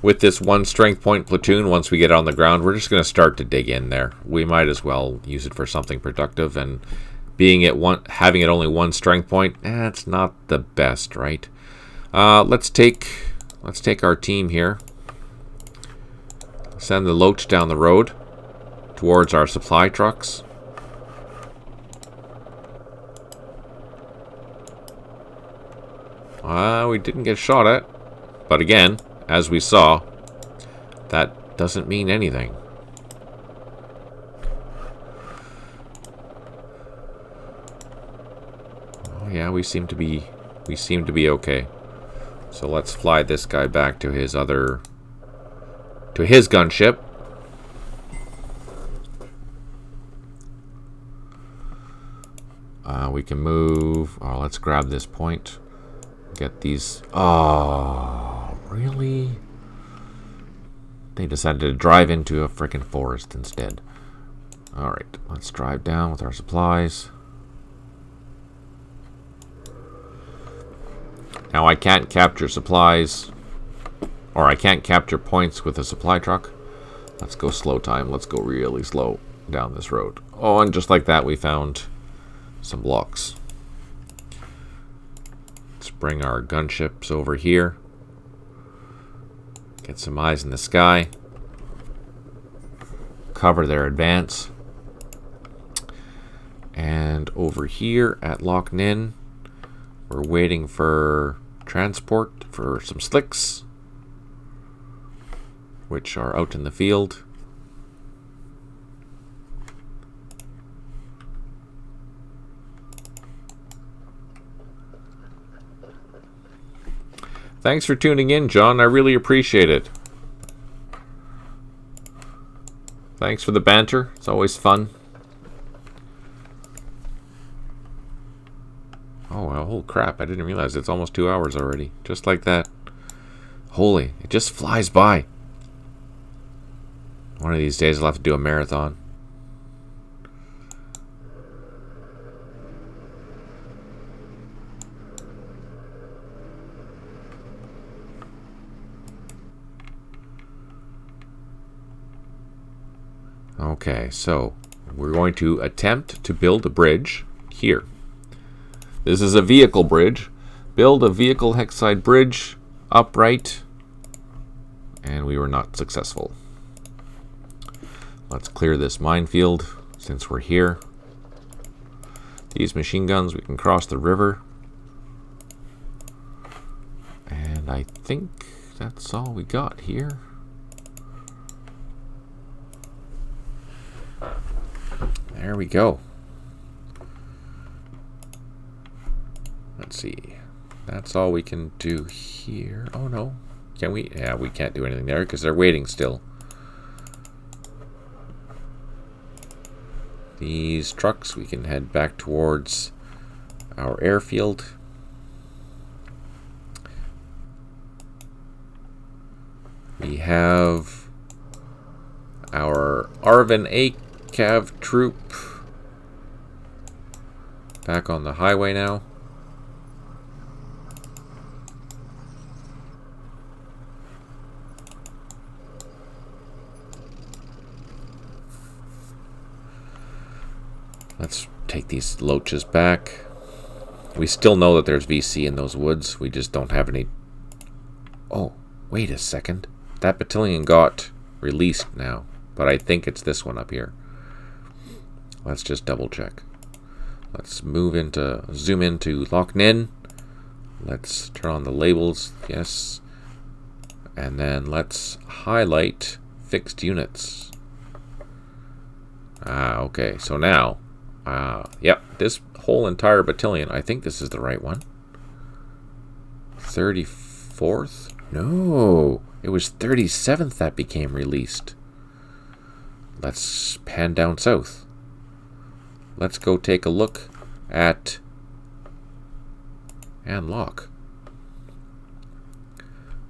With this 1 strength point platoon, once we get on the ground, we're just going to start to dig in there. We might as well use it for something productive, and having it only 1 strength point, it's not the best, right? Let's take our team here. Send the Loach down the road towards our supply trucks. We didn't get shot at, but again, as we saw, that doesn't mean anything. Yeah, we seem to be okay. So let's fly this guy back to his gunship. We can move. Oh, let's grab this point. Get these. Oh, really? They decided to drive into a freaking forest instead. All right, let's drive down with our supplies. Now I can't capture supplies, or I can't capture points with a supply truck. Let's go slow time. Let's go really slow down this road. Oh, and just like that, we found some blocks. Let's bring our gunships over here. Get some eyes in the sky. Cover their advance. And over here at Loch Ninh, we're waiting for transport for some slicks, which are out in the field. Thanks for tuning in, John. I really appreciate it. Thanks for the banter. It's always fun. Oh, well, holy crap. I didn't realize it's almost 2 hours already. Just like that. Holy, it just flies by. One of these days I'll have to do a marathon. Okay, so we're going to attempt to build a bridge here. This is a vehicle bridge. Build a vehicle hexside bridge upright, and we were not successful. Let's clear this minefield since we're here. These machine guns, we can cross the river. And I think that's all we got here. There we go. Let's see. That's all we can do here. Oh no. Can we? Yeah, we can't do anything there because they're waiting still. These trucks, we can head back towards our airfield. We have our ARVN ACAV troop back on the highway now. Let's take these Loaches back. We still know that there's VC in those woods. We just don't have any... Oh, wait a second. That battalion got released now, but I think it's this one up here. Let's just double check. Let's zoom into Loch Ninh. Let's turn on the labels, yes. And then let's highlight fixed units. Okay, so now, yep, this whole entire battalion, I think this is the right one. 34th? No, it was 37th that became released. Let's pan down south. Let's go take a look at Loch.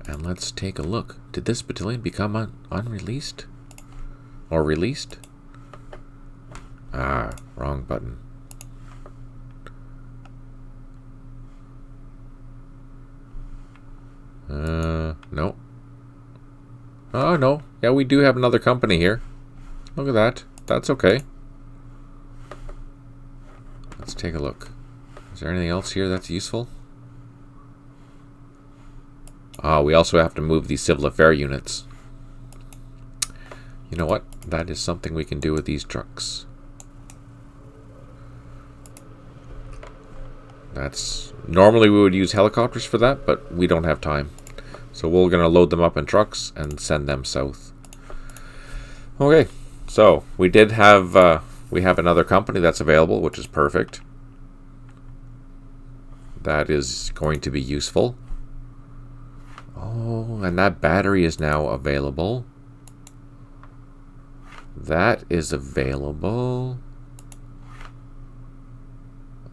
And let's take a look. Did this battalion become unreleased? Or released? Wrong button. No. Oh, no. Yeah, we do have another company here. Look at that. That's okay. Let's take a look. Is there anything else here that's useful? We also have to move these civil affair units. You know what? That is something we can do with these trucks. Normally we would use helicopters for that, but we don't have time. So we're going to load them up in trucks and send them south. Okay, so we have another company that's available, which is perfect. That is going to be useful. Oh, and that battery is now available. That is available.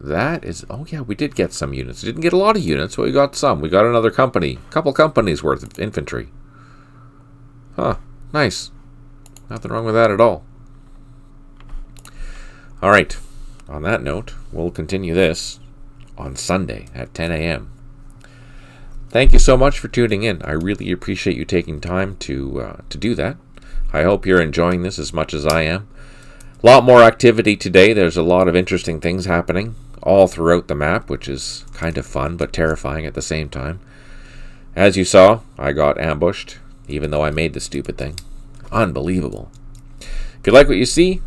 That is... Oh, yeah, we did get some units. We didn't get a lot of units, but we got some. We got another company. A couple companies worth of infantry. Huh. Nice. Nothing wrong with that at all. All right. On that note, we'll continue this on Sunday at 10 a.m. Thank you so much for tuning in. I really appreciate you taking time to do that. I hope you're enjoying this as much as I am. A lot more activity today. There's a lot of interesting things happening all throughout the map, which is kind of fun but terrifying at the same time. As you saw, I got ambushed, even though I made the stupid thing. Unbelievable. If you like what you see,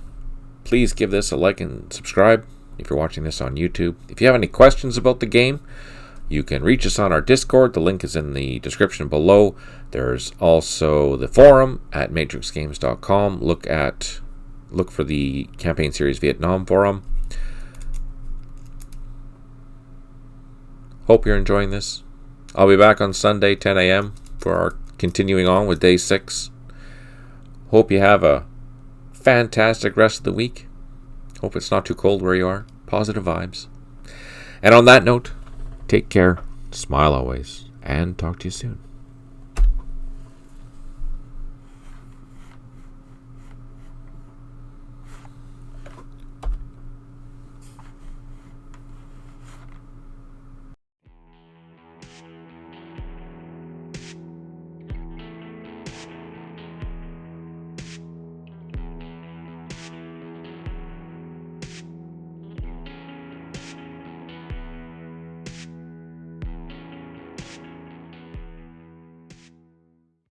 please give this a like and subscribe if you're watching this on YouTube. If you have any questions about the game, you can reach us on our Discord. The link is in the description below. There's also the forum at matrixgames.com. Look for the Campaign Series Vietnam forum. Hope you're enjoying this. I'll be back on Sunday, 10 a.m. for our continuing on with Day 6. Hope you have a fantastic rest of the week. Hope it's not too cold where you are. Positive vibes. And on that note, take care, smile always, and talk to you soon.